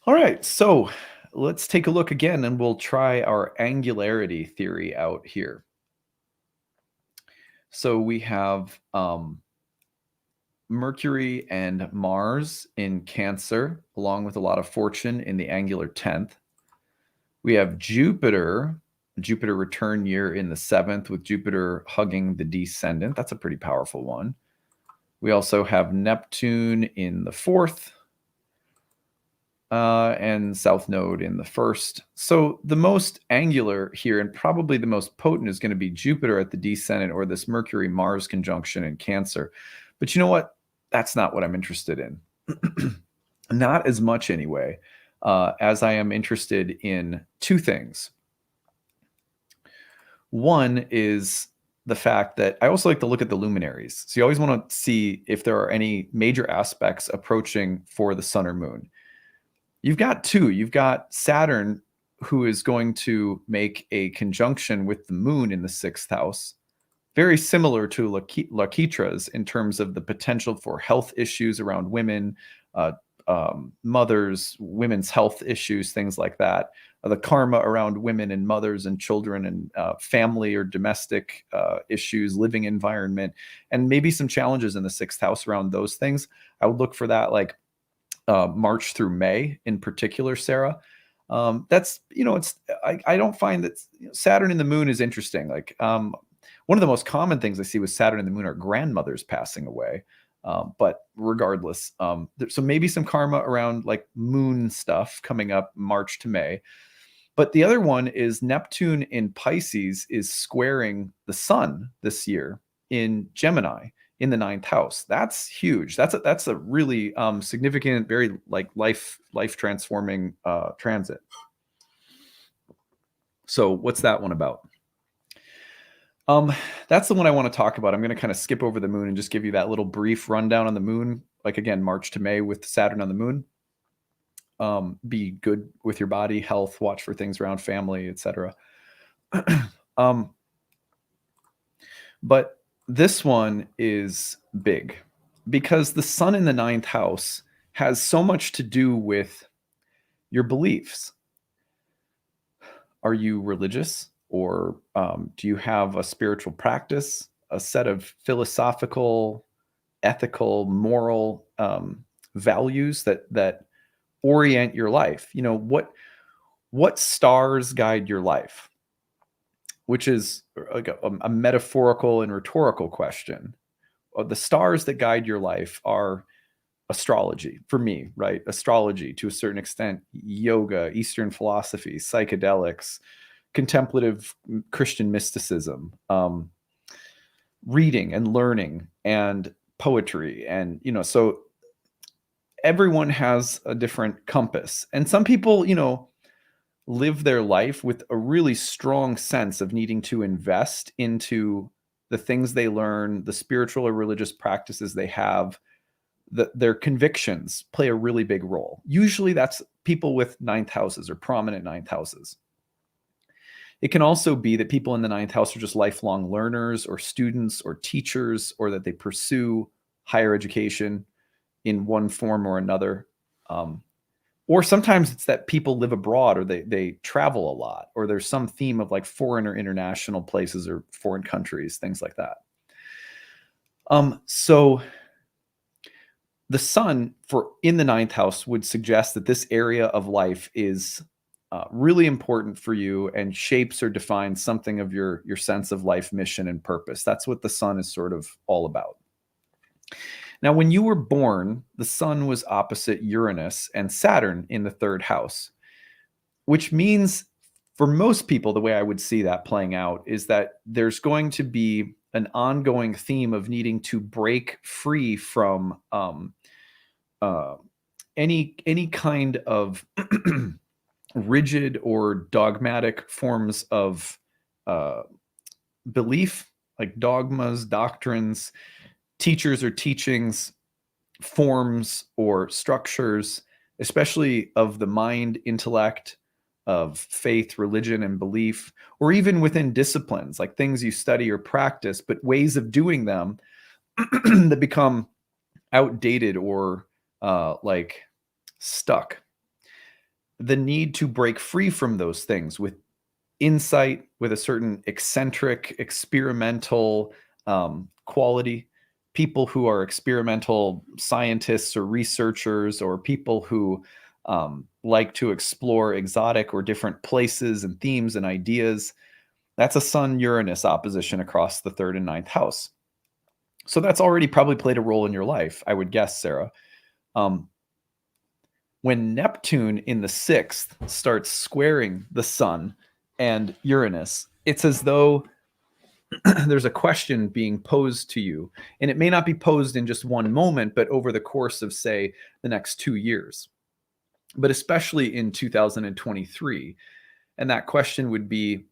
A: All right. So let's take a look again, and we'll try our angularity theory out here. So we have Mercury and Mars in Cancer, along with a lot of fortune in the angular 10th. We have Jupiter return year in the 7th, with Jupiter hugging the descendant. That's a pretty powerful one. We also have Neptune in the 4th, and south node in the first. So the most angular here and probably the most potent is going to be Jupiter at the descendant, or this Mercury-Mars conjunction in Cancer. But you know what? That's not what I'm interested in. Not as much anyway, as I am interested in two things. One is the fact that I also like to look at the luminaries. So you always want to see if there are any major aspects approaching for the sun or moon. You've got two. You've got Saturn, who is going to make a conjunction with the moon in the 6th house, very similar to Lakitra's in terms of the potential for health issues around women, mothers, women's health issues, things like that. The karma around women and mothers and children and family or domestic issues, living environment, and maybe some challenges in the 6th house around those things. I would look for that like March through May in particular, Sarah. That's, I don't find that Saturn and the moon is interesting. Like one of the most common things I see with Saturn and the moon are grandmothers passing away. But regardless, so maybe some karma around like moon stuff coming up March to May. But the other one is Neptune in Pisces is squaring the sun this year in Gemini in the 9th house. That's huge. That's a really significant, very like life transforming transit. So what's that one about? That's the one I want to talk about. I'm going to kind of skip over the moon and just give you that little brief rundown on the moon. Like again, March to May with Saturn on the moon. Be good with your body, health, watch for things around family, etc. But this one is big because the sun in the 9th house has so much to do with your beliefs. Are you religious? Or do you have a spiritual practice, a set of philosophical, ethical, moral values that orient your life? You know, what stars guide your life? Which is like a metaphorical and rhetorical question. The stars that guide your life are astrology for me, right? Astrology to a certain extent, yoga, Eastern philosophy, psychedelics, contemplative Christian mysticism, reading and learning, and poetry. And, so everyone has a different compass. And some people, live their life with a really strong sense of needing to invest into the things they learn, the spiritual or religious practices they have, their convictions play a really big role. Usually that's people with 9th houses or prominent 9th houses. It can also be that people in the 9th house are just lifelong learners or students or teachers, or that they pursue higher education in one form or another. Or sometimes it's that people live abroad, or they travel a lot, or there's some theme of like foreign or international places or foreign countries, things like that. So the sun in the 9th house would suggest that this area of life is really important for you and shapes or defines something of your sense of life, mission, and purpose. That's what the sun is sort of all about. Now, when you were born, the sun was opposite Uranus and Saturn in the 3rd house, which means for most people, the way I would see that playing out is that there's going to be an ongoing theme of needing to break free from any kind of rigid or dogmatic forms of belief, like dogmas, doctrines, teachers or teachings, forms or structures, especially of the mind, intellect, of faith, religion, and belief, or even within disciplines, like things you study or practice, but ways of doing them that become outdated or like stuck. The need to break free from those things with insight, with a certain eccentric, experimental quality. People who are experimental scientists or researchers, or people who like to explore exotic or different places and themes and ideas. That's a Sun-Uranus opposition across the 3rd and 9th house. So that's already probably played a role in your life, I would guess, Sarah. When Neptune in the 6th starts squaring the sun and Uranus, it's as though there's a question being posed to you. And it may not be posed in just one moment, but over the course of, say, the next 2 years, but especially in 2023. And that question would be,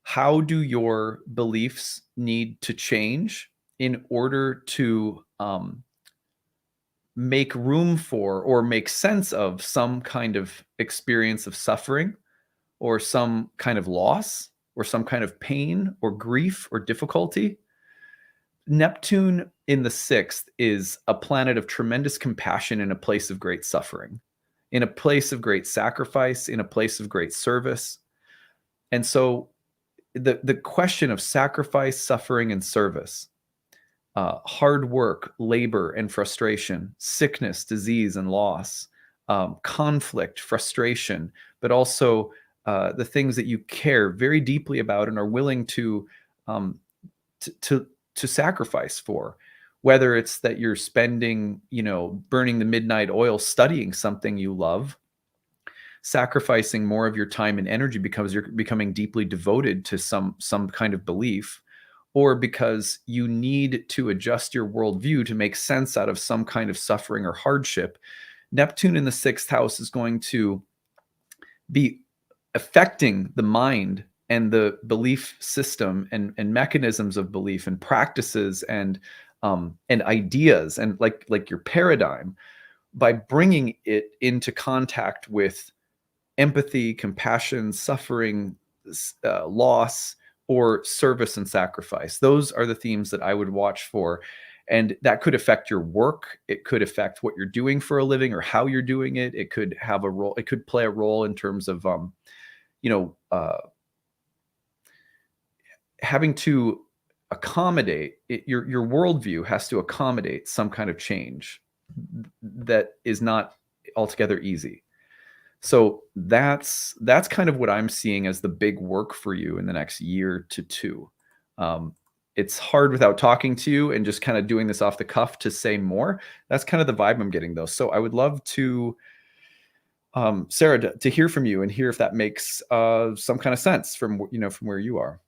A: how do your beliefs need to change in order to make room for or make sense of some kind of experience of suffering or some kind of loss or some kind of pain or grief or difficulty? Neptune in the 6th is a planet of tremendous compassion in a place of great suffering, in a place of great sacrifice, in a place of great service. And so the question of sacrifice, suffering, and service, hard work, labor, and frustration, sickness, disease, and loss, conflict, frustration, but also the things that you care very deeply about and are willing to sacrifice for, whether it's that you're spending, burning the midnight oil studying something you love, sacrificing more of your time and energy because you're becoming deeply devoted to some kind of belief, or because you need to adjust your worldview to make sense out of some kind of suffering or hardship. Neptune in the 6th house is going to be affecting the mind and the belief system and mechanisms of belief and practices and ideas and like your paradigm, by bringing it into contact with empathy, compassion, suffering, loss, or service and sacrifice. Those are the themes that I would watch for. And that could affect your work. It could affect what you're doing for a living or how you're doing it. It could have a role. It could play a role in terms of, having to accommodate it. Your worldview has to accommodate some kind of change that is not altogether easy. So that's kind of what I'm seeing as the big work for you in the next year to 2. It's hard without talking to you and just kind of doing this off the cuff to say more. That's kind of the vibe I'm getting, though. So I would love to, Sarah, to hear from you and hear if that makes some kind of sense from where you are.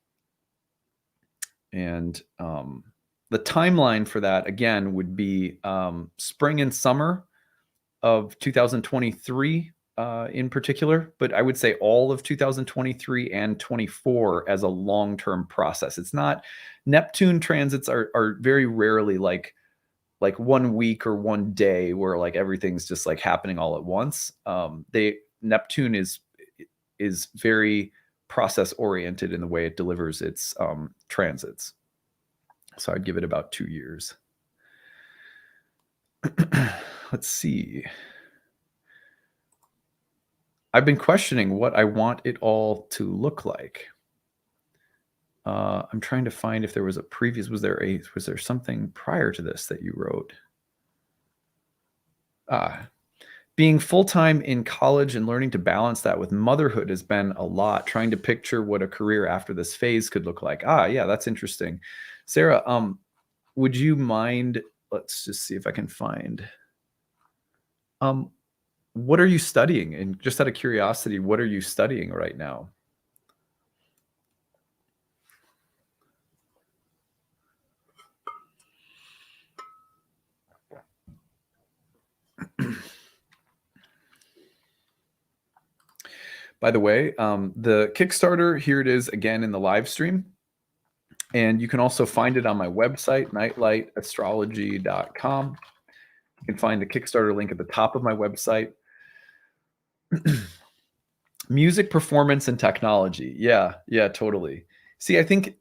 A: And the timeline for that, again, would be spring and summer of 2023 in particular, but I would say all of 2023 and 24 as a long-term process. It's not, Neptune transits are very rarely like 1 week or 1 day where like everything's just like happening all at once. Neptune is very process oriented in the way it delivers its transits. So I'd give it about 2 years. Let's see. I've been questioning what I want it all to look like. I'm trying to find if there was a previous, was there something prior to this that you wrote? Being full-time in college and learning to balance that with motherhood has been a lot, trying to picture what a career after this phase could look like. Yeah, that's interesting. Sarah, would you mind, let's just see if I can find, what are you studying? And just out of curiosity, what are you studying right now? By the way, the Kickstarter, here it is again in the live stream. And you can also find it on my website, nightlightastrology.com. You can find the Kickstarter link at the top of my website. Music, performance, and technology. Yeah, totally. See, I think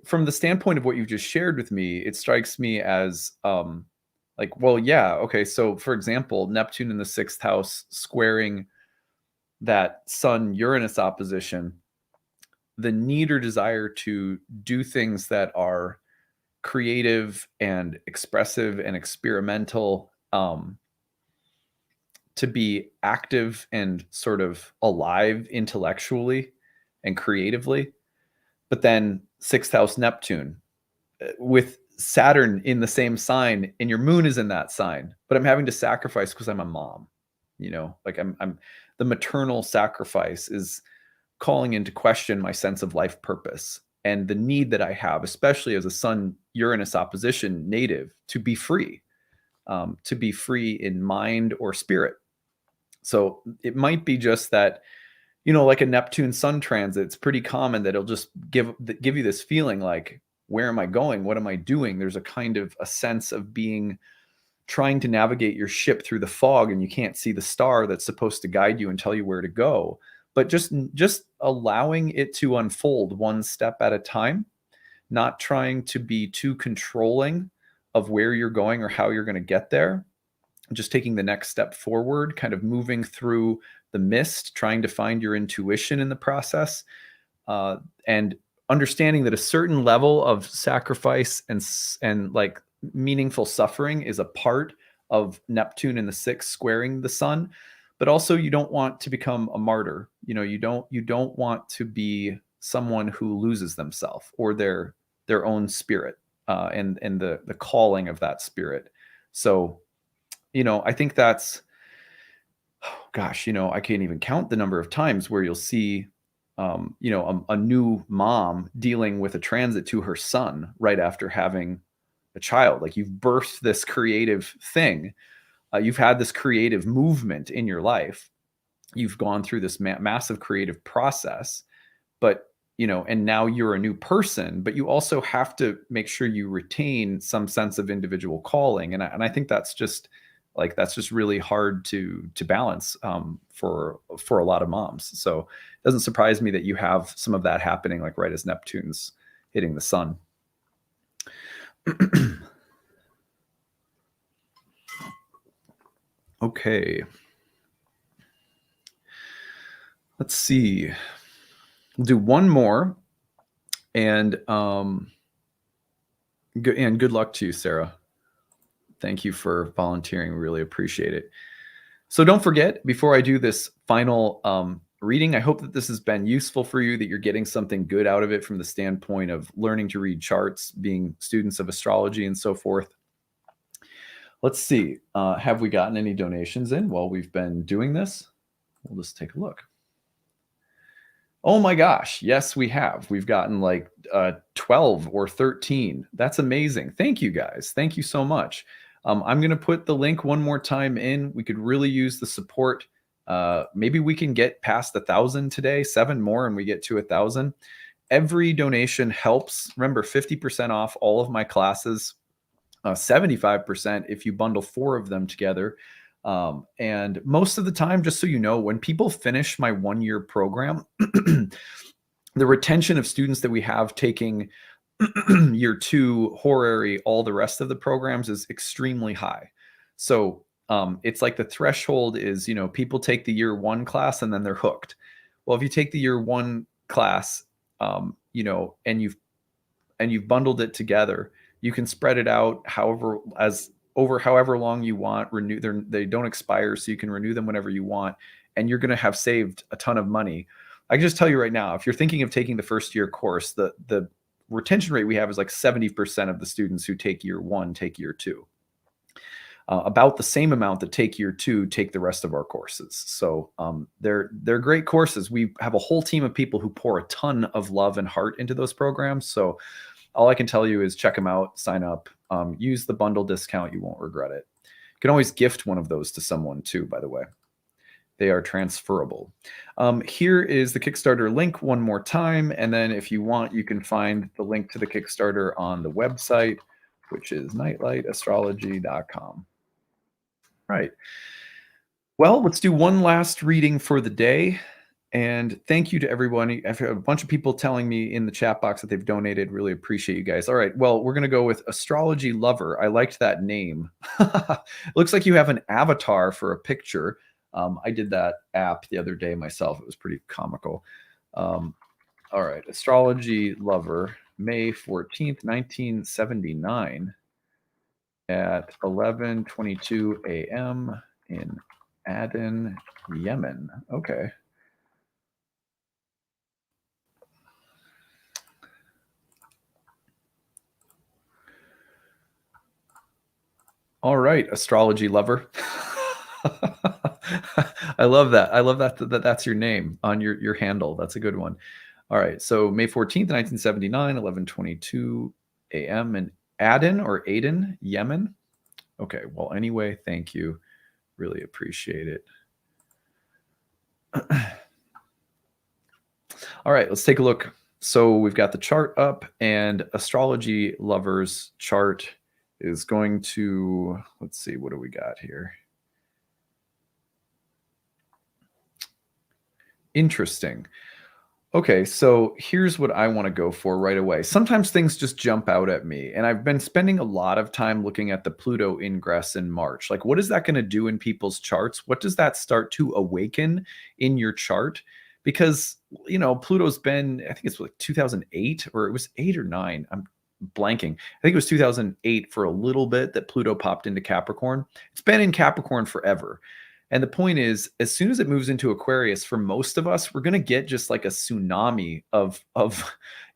A: from the standpoint of what you just shared with me, it strikes me as like, well, yeah, okay. So for example, Neptune in the 6th house squaring that Sun-Uranus opposition, the need or desire to do things that are creative and expressive and experimental, to be active and sort of alive intellectually and creatively. But then 6th house Neptune with Saturn in the same sign, and your moon is in that sign, but I'm having to sacrifice because I'm a mom, like I'm the maternal sacrifice is calling into question my sense of life purpose and the need that I have, especially as a Sun Uranus opposition native, to be free, in mind or spirit. So it might be just that, like a Neptune Sun transit, it's pretty common that it'll just give you this feeling like, where am I going? What am I doing? There's a kind of a sense of trying to navigate your ship through the fog, and you can't see the star that's supposed to guide you and tell you where to go. But just allowing it to unfold one step at a time, not trying to be too controlling of where you're going or how you're going to get there. Just taking the next step forward, kind of moving through the mist, trying to find your intuition in the process, and understanding that a certain level of sacrifice and like meaningful suffering is a part of Neptune in the 6th squaring the sun. But also, you don't want to become a martyr. You don't want to be someone who loses themselves or their own spirit, and the calling of that spirit. So, I think that's, oh gosh, I can't even count the number of times where you'll see, a new mom dealing with a transit to her son right after having a child. Like, you've birthed this creative thing. You've had this creative movement in your life. You've gone through this massive creative process, but, and now you're a new person, but you also have to make sure you retain some sense of individual calling. And I think that's just really hard to balance, for a lot of moms. So it doesn't surprise me that you have some of that happening, like right as Neptune's hitting the sun. Okay. Let's see. We'll do one more, and good luck to you, Sarah. Thank you for volunteering. We really appreciate it. So don't forget, before I do this final reading, I hope that this has been useful for you, that you're getting something good out of it from the standpoint of learning to read charts, being students of astrology, and so forth. Let's see. Have we gotten any donations in while we've been doing this? We'll just take a look. Oh my gosh. Yes, we have. We've gotten like 12 or 13. That's amazing. Thank you, guys. Thank you so much. I'm going to put the link one more time in. We could really use the support. Maybe we can get past 1,000 today, 7 more, and we get to 1,000. Every donation helps. Remember, 50% off all of my classes, 75% if you bundle 4 of them together. And most of the time, just so you know, when people finish my 1-year program, the retention of students that we have taking year 2, horary, all the rest of the programs is extremely high. So it's like the threshold is, people take the year 1 class and then they're hooked. Well, if you take the year 1 class, and you've bundled it together, you can spread it out over however long you want. They don't expire, so you can renew them whenever you want, and you're going to have saved a ton of money. I can just tell you right now, if you're thinking of taking the first year course, the retention rate we have is like 70% of the students who take year 1 take year 2. About the same amount that take year 2 take the rest of our courses. So they're great courses. We have a whole team of people who pour a ton of love and heart into those programs. So all I can tell you is check them out, sign up, use the bundle discount. You won't regret it. You can always gift one of those to someone too, by the way. They are transferable. Here is the Kickstarter link one more time. And then if you want, you can find the link to the Kickstarter on the website, which is nightlightastrology.com. Right. Well, let's do one last reading for the day. And thank you to everyone. I've had a bunch of people telling me in the chat box that they've donated. Really appreciate you guys. All right. Well, we're going to go with Astrology Lover. I liked that name. Looks like you have an avatar for a picture. I did that app the other day myself. It was pretty comical. All right. Astrology Lover, May 14th, 1979 at 11:22 a.m. in Aden, Yemen. Okay. All right, Astrology Lover. I love that. I love that that's your name on your handle. That's a good one. All right. So May 14th, 1979, 11:22 a.m. in Aden, Yemen. Okay. Well, anyway, thank you. Really appreciate it. All right, let's take a look. So we've got the chart up, and Astrology Lover's chart is going to, let's see, what do we got here? Interesting. Okay, so here's what I want to go for right away. Sometimes things just jump out at me, and I've been spending a lot of time looking at the Pluto ingress in March. Like, what is that going to do in people's charts? What does that start to awaken in your chart? Because, Pluto's been, I think it's like 2008, or it was 8 or 9. I'm blanking. I think it was 2008 for a little bit that Pluto popped into Capricorn. It's been in Capricorn forever. And the point is, as soon as it moves into Aquarius, for most of us, we're going to get just like a tsunami of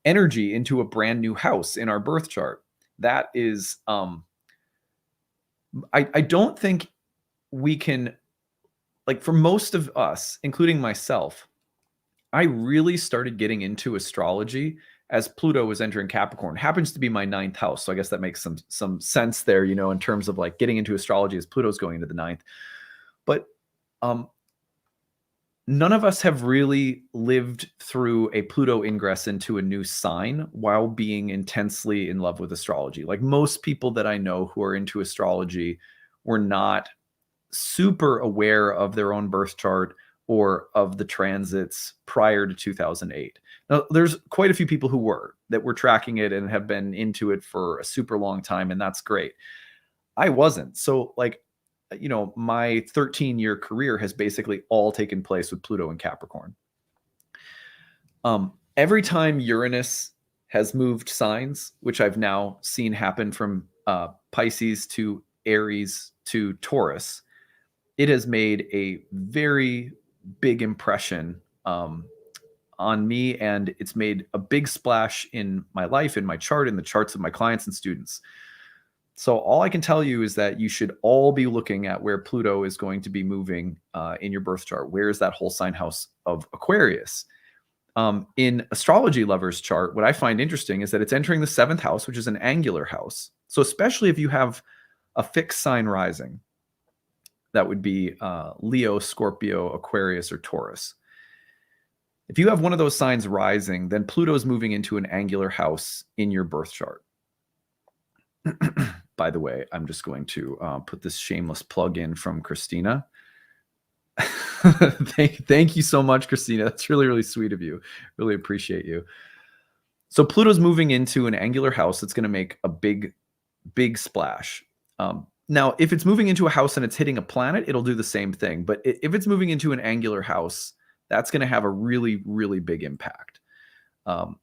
A: energy into a brand new house in our birth chart. That is, I don't think we can, like, for most of us, including myself, I really started getting into astrology as Pluto was entering Capricorn. It happens to be my ninth house, so I guess that makes some sense there, in terms of like getting into astrology as Pluto's going into the ninth. But um, none of us have really lived through a Pluto ingress into a new sign while being intensely in love with astrology. Like, most people that I know who are into astrology were not super aware of their own birth chart or of the transits prior to 2008. Now, there's quite a few people who were tracking it and have been into it for a super long time, and that's great. I wasn't. So, like, my 13-year career has basically all taken place with Pluto and Capricorn. Every time Uranus has moved signs, which I've now seen happen from Pisces to Aries to Taurus, it has made a very big impression on me, and it's made a big splash in my life, in my chart, in the charts of my clients and students. So all I can tell you is that you should all be looking at where Pluto is going to be moving in your birth chart. Where is that whole sign house of Aquarius? In Astrology Lover's chart, what I find interesting is that it's entering the 7th house, which is an angular house. So especially if you have a fixed sign rising, that would be Leo, Scorpio, Aquarius, or Taurus. If you have one of those signs rising, then Pluto is moving into an angular house in your birth chart. By the way, I'm just going to put this shameless plug in from Christina. Thank you so much, Christina. That's really, really sweet of you. Really appreciate you. So Pluto's moving into an angular house that's going to make a big, big splash. Now, if it's moving into a house and it's hitting a planet, it'll do the same thing. But if it's moving into an angular house, that's going to have a really, really big impact.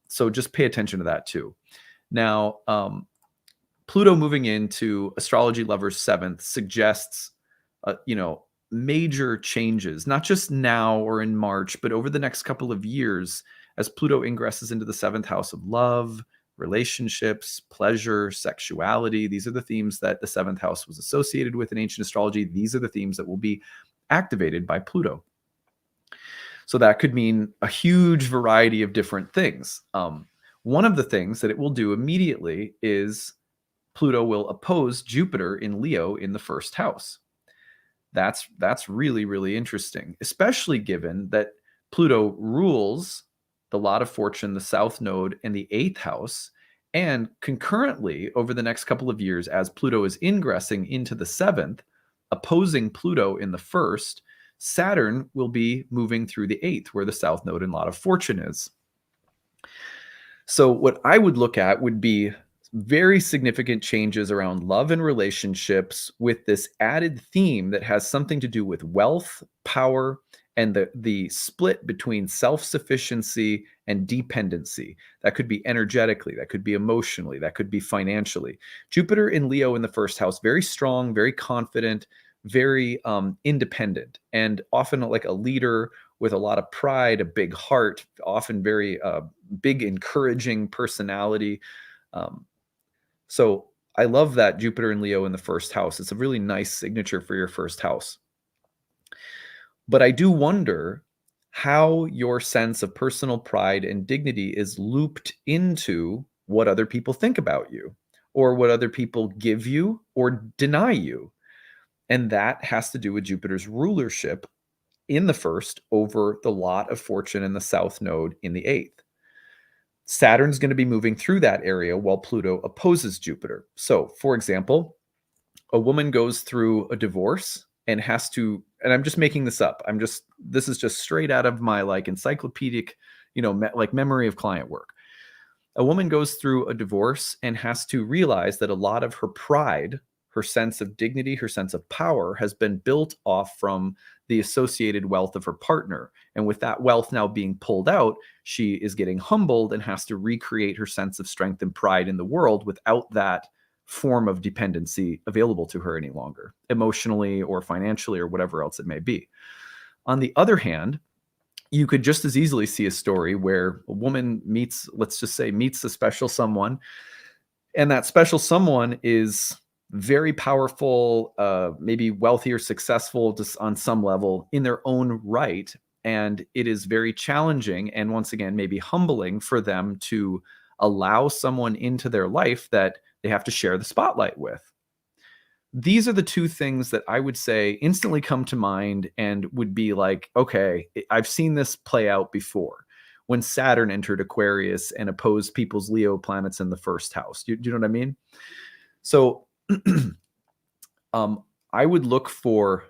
A: So just pay attention to that too. Now, Pluto moving into Astrology Lover's 7th suggests, major changes, not just now or in March, but over the next couple of years as Pluto ingresses into the 7th house of love, relationships, pleasure, sexuality. These are the themes that the 7th house was associated with in ancient astrology. These are the themes that will be activated by Pluto. So that could mean a huge variety of different things. One of the things that it will do immediately is Pluto will oppose Jupiter in Leo in the 1st house. That's really, really interesting, especially given that Pluto rules the lot of fortune, the South Node, and the 8th house. And concurrently, over the next couple of years, as Pluto is ingressing into the 7th, opposing Pluto in the 1st, Saturn will be moving through the 8th, where the South Node and lot of fortune is. So what I would look at would be very significant changes around love and relationships with this added theme that has something to do with wealth, power, and the split between self-sufficiency and dependency. That could be energetically, that could be emotionally, that could be financially. Jupiter in Leo in the 1st house, very strong, very confident, very independent, and often like a leader with a lot of pride, a big heart, often very big, encouraging personality. So I love that Jupiter and Leo in the 1st house. It's a really nice signature for your 1st house. But I do wonder how your sense of personal pride and dignity is looped into what other people think about you, or what other people give you or deny you. And that has to do with Jupiter's rulership in the first over the lot of fortune in the south node in the eighth. Saturn's going to be moving through that area while Pluto opposes Jupiter. So, for example, a woman goes through a divorce and has to, and I'm just making this up. This is just straight out of my like encyclopedic, like memory of client work. A woman goes through a divorce and has to realize that a lot of her pride, her sense of dignity, her sense of power has been built off from the associated wealth of her partner. And with that wealth now being pulled out, she is getting humbled and has to recreate her sense of strength and pride in the world without that form of dependency available to her any longer, emotionally or financially or whatever else it may be. On the other hand, you could just as easily see a story where a woman meets, let's just say, meets a special someone, and that special someone is very powerful, maybe wealthy or successful just on some level in their own right. And it is very challenging and once again, maybe humbling for them to allow someone into their life that they have to share the spotlight with. These are the two things that I would say instantly come to mind and would be like, okay, I've seen this play out before when Saturn entered Aquarius and opposed people's Leo planets in the first house. Do you know what I mean? So I would look for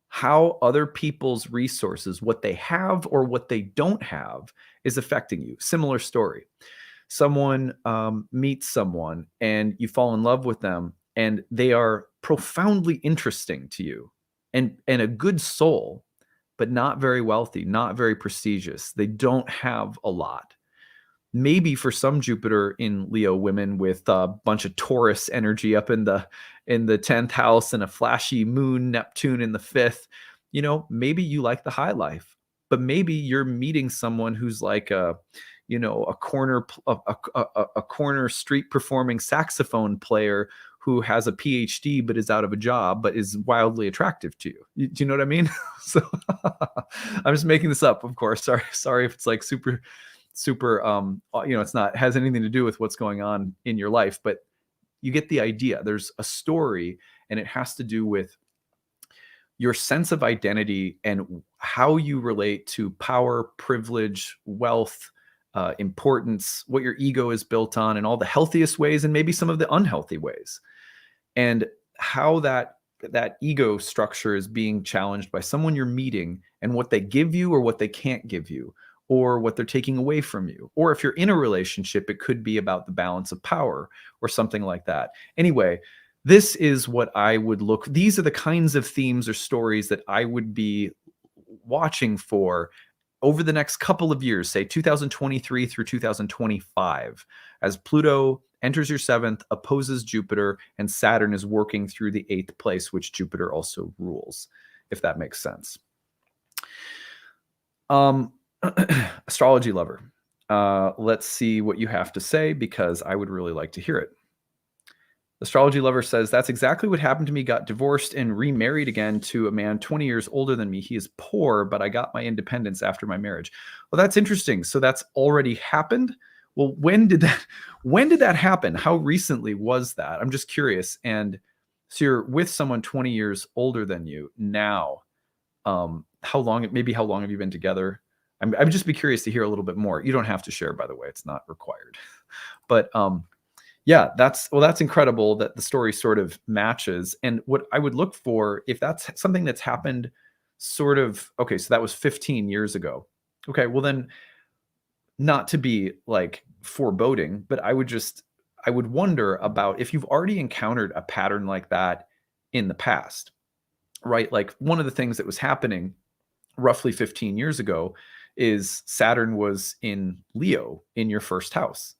A: how other people's resources, what they have or what they don't have, is affecting you. Similar story. Someone meets someone and you fall in love with them and they are profoundly interesting to you and a good soul, but not very wealthy, not very prestigious. They don't have a lot. Maybe for some Jupiter in Leo women with a bunch of Taurus energy up in the 10th house and a flashy moon Neptune in the 5th, maybe you like the high life, but maybe you're meeting someone who's like a corner street performing saxophone player who has a PhD but is out of a job but is wildly attractive to you. Do you know what I mean? So I'm just making this up, of course. Sorry if it's like super it's not has anything to do with what's going on in your life, but you get the idea. There's a story and it has to do with your sense of identity and how you relate to power, privilege, wealth, importance, what your ego is built on, and all the healthiest ways and maybe some of the unhealthy ways, and how that ego structure is being challenged by someone you're meeting and what they give you or what they can't give you, or what they're taking away from you. Or if you're in a relationship, it could be about the balance of power or something like that. Anyway, this is what I would look. These are the kinds of themes or stories that I would be watching for over the next couple of years, say 2023 through 2025, as Pluto enters your 7th, opposes Jupiter, and Saturn is working through the 8th place, which Jupiter also rules, if that makes sense. Astrology Lover, let's see what you have to say because I would really like to hear it. Astrology Lover says, that's exactly what happened to me. Got divorced and remarried again to a man 20 years older than me. He is poor, but I got my independence after my marriage. Well, that's interesting. So that's already happened. Well, when did that happen? How recently was that? I'm just curious. And so you're with someone 20 years older than you now. How long have you been together? I would just be curious to hear a little bit more. You don't have to share, by the way, it's not required. But yeah, that's incredible that the story sort of matches. And what I would look for, if that's something that's happened sort of, okay, so that was 15 years ago. Okay, well then, not to be like foreboding, but I would wonder about if you've already encountered a pattern like that in the past, right? Like one of the things that was happening roughly 15 years ago is Saturn was in Leo in your first house.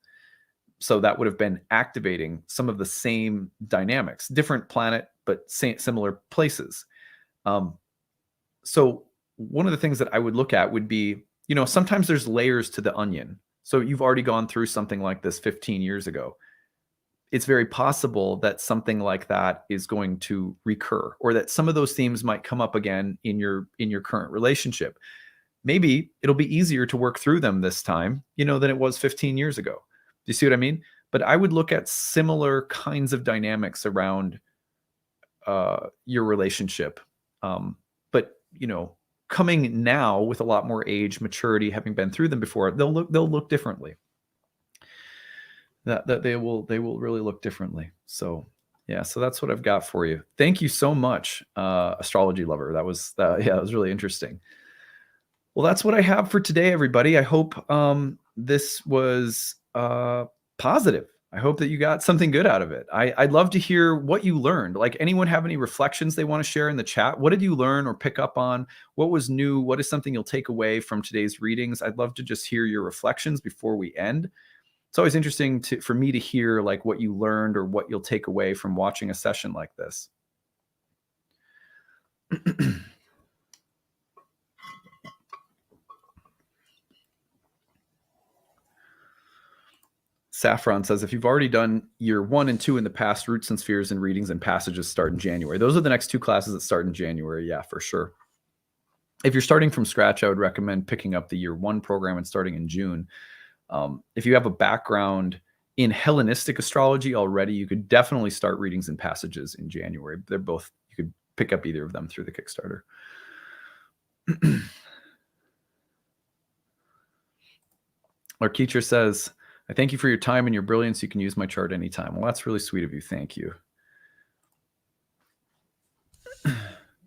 A: So that would have been activating some of the same dynamics, different planet, but similar places. So one of the things that I would look at would be, sometimes there's layers to the onion. So you've already gone through something like this 15 years ago. it's very possible that something like that is going to recur, or that some of those themes might come up again in your current relationship. Maybe it'll be easier to work through them this time, than it was 15 years ago. Do you see what I mean? But I would look at similar kinds of dynamics around your relationship. But coming now with a lot more age, maturity, having been through them before, they'll look differently. That they will really look differently. So yeah, so that's what I've got for you. Thank you so much, Astrology Lover. That was really interesting. Well, that's what I have for today, everybody. I hope this was positive. I hope that you got something good out of it. I'd love to hear what you learned. Like, anyone have any reflections they want to share in the chat? What did you learn or pick up on? What was new? What is something you'll take away from today's readings? I'd love to just hear your reflections before we end. It's always interesting for me to hear like what you learned or what you'll take away from watching a session like this. Saffron says, if you've already done year 1 and 2 in the past, Roots and Spheres and readings and passages start in January. Those are the next 2 classes that start in January. Yeah, for sure. If you're starting from scratch, I would recommend picking up the year 1 program and starting in June. If you have a background in Hellenistic astrology already, you could definitely start readings and passages in January. They're both, you could pick up either of them through the Kickstarter. Lakitra says, I thank you for your time and your brilliance. You can use my chart anytime. Well, that's really sweet of you. Thank you.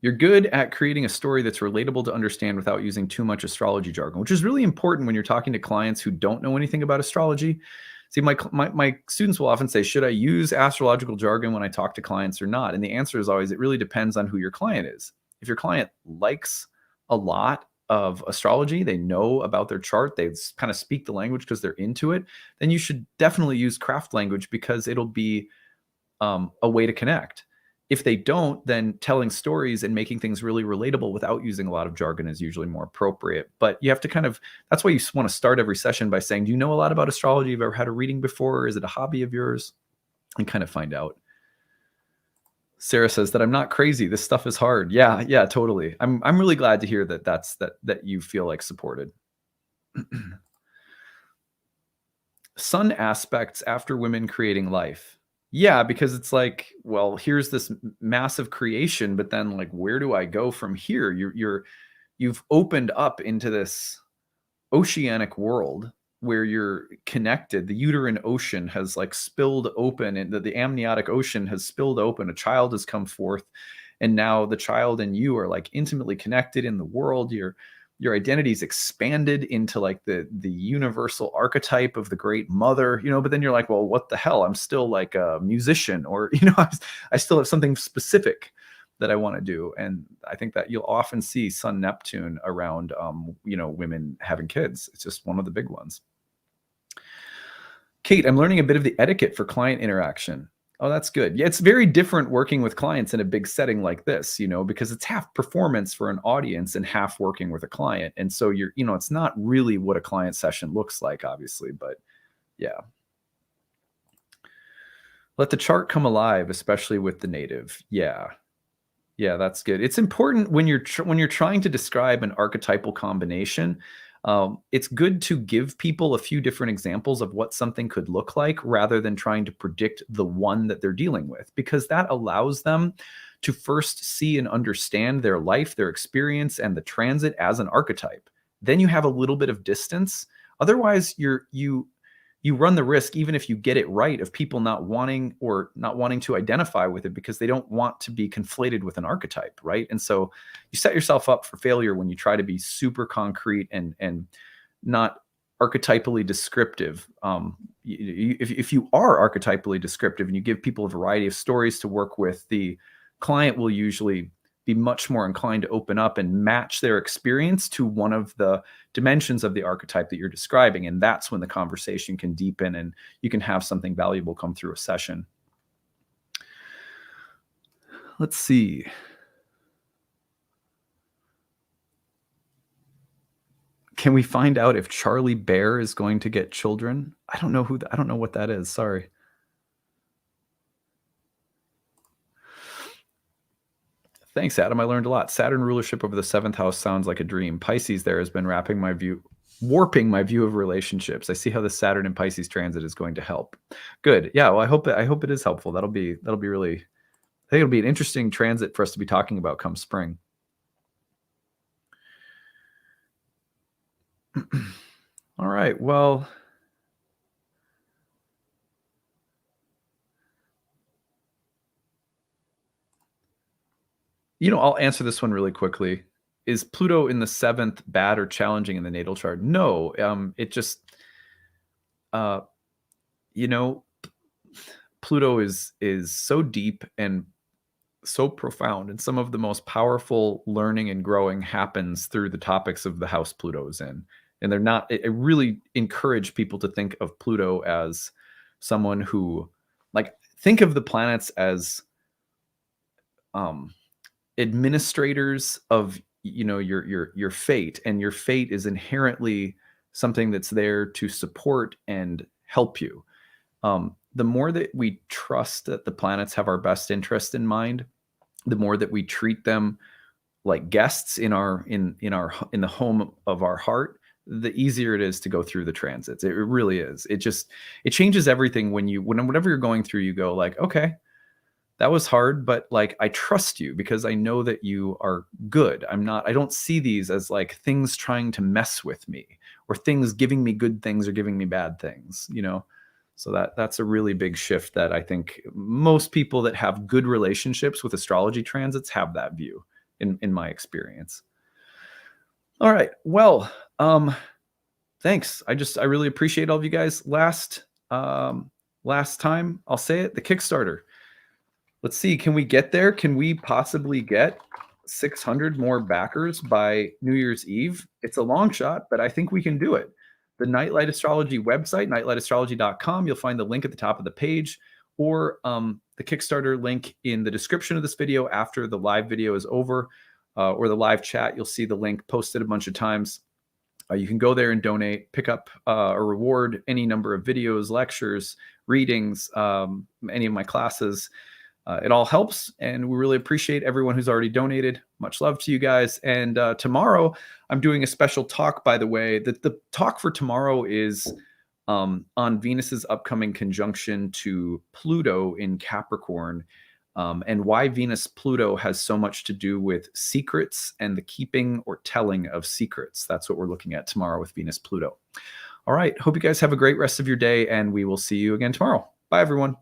A: You're good at creating a story that's relatable to understand without using too much astrology jargon, which is really important when you're talking to clients who don't know anything about astrology. See, my students will often say, should I use astrological jargon when I talk to clients or not? And the answer is always, it really depends on who your client is. If your client likes a lot of astrology, they know about their chart, they kind of speak the language because they're into it, then you should definitely use craft language because it'll be a way to connect. If they don't, then telling stories and making things really relatable without using a lot of jargon is usually more appropriate. But you have to that's why you want to start every session by saying, do you know a lot about astrology? Have you ever had a reading before? Or is it a hobby of yours? And kind of find out. Sarah says that I'm not crazy. This stuff is hard. Yeah, totally. I'm really glad to hear that you feel like supported. Sun aspects after women creating life. Yeah, because it's like, well, here's this massive creation, but then like, where do I go from here? You've opened up into this oceanic world where you're connected. The uterine ocean has like spilled open, and the amniotic ocean has spilled open. A child has come forth, and now the child and you are like intimately connected in the world. Your identity's expanded into like the universal archetype of the great mother, but then you're like, well, what the hell? I'm still like a musician, or, I still have something specific that I want to do. And I think that you'll often see Sun Neptune around, women having kids. It's just one of the big ones. Kate, I'm learning a bit of the etiquette for client interaction. Oh, that's good. Yeah, it's very different working with clients in a big setting like this, because it's half performance for an audience and half working with a client. And so it's not really what a client session looks like, obviously, but yeah. Let the chart come alive, especially with the native. Yeah, that's good. It's important when you're trying to describe an archetypal combination. It's good to give people a few different examples of what something could look like rather than trying to predict the one that they're dealing with, because that allows them to first see and understand their life, their experience, and the transit as an archetype. Then you have a little bit of distance. Otherwise, you run the risk, even if you get it right, of people not wanting to identify with it because they don't want to be conflated with an archetype, right? And so you set yourself up for failure when you try to be super concrete and not archetypally descriptive. If you are archetypally descriptive and you give people a variety of stories to work with, the client will usually be much more inclined to open up and match their experience to one of the dimensions of the archetype that you're describing. And that's when the conversation can deepen and you can have something valuable come through a session. Let's see. Can we find out if Charlie Bear is going to get children? I don't know what that is. Sorry. Thanks, Adam. I learned a lot. Saturn rulership over the 7th house sounds like a dream. Pisces there has been warping my view of relationships. I see how the Saturn and Pisces transit is going to help. Good. Yeah. Well, I hope it is helpful. That'll be really, I think it'll be an interesting transit for us to be talking about come spring. All right. Well, I'll answer this one really quickly. Is Pluto in the 7th bad or challenging in the natal chart? No. It just, uh, Pluto is so deep and so profound, and some of the most powerful learning and growing happens through the topics of the house Pluto's in. And they're not, I really encourage people to think of Pluto as someone who, like, think of the planets as administrators of your fate, and your fate is inherently something that's there to support and help you. The more that we trust that the planets have our best interest in mind, the more that we treat them like guests in the home of our heart, the easier it is to go through the transits. It really is. It changes everything when whatever you're going through, you go like, okay, that was hard, but like, I trust you because I know that you are good. I don't see these as like things trying to mess with me, or things giving me good things or giving me bad things, So that's a really big shift that I think most people that have good relationships with astrology transits have that view in my experience. All right. Well, thanks. I really appreciate all of you guys. Last time, I'll say it, the Kickstarter. Let's see, can we get there? Can we possibly get 600 more backers by New Year's Eve? It's a long shot, but I think we can do it. The Nightlight Astrology website, nightlightastrology.com, you'll find the link at the top of the page, or the Kickstarter link in the description of this video after the live video is over, or the live chat. You'll see the link posted a bunch of times. You can go there and donate, pick up a reward, any number of videos, lectures, readings, any of my classes. It all helps, and we really appreciate everyone who's already donated. Much love to you guys. And tomorrow, I'm doing a special talk, by the way. The talk for tomorrow is on Venus's upcoming conjunction to Pluto in Capricorn, and why Venus-Pluto has so much to do with secrets and the keeping or telling of secrets. That's what we're looking at tomorrow with Venus-Pluto. All right. Hope you guys have a great rest of your day, and we will see you again tomorrow. Bye, everyone.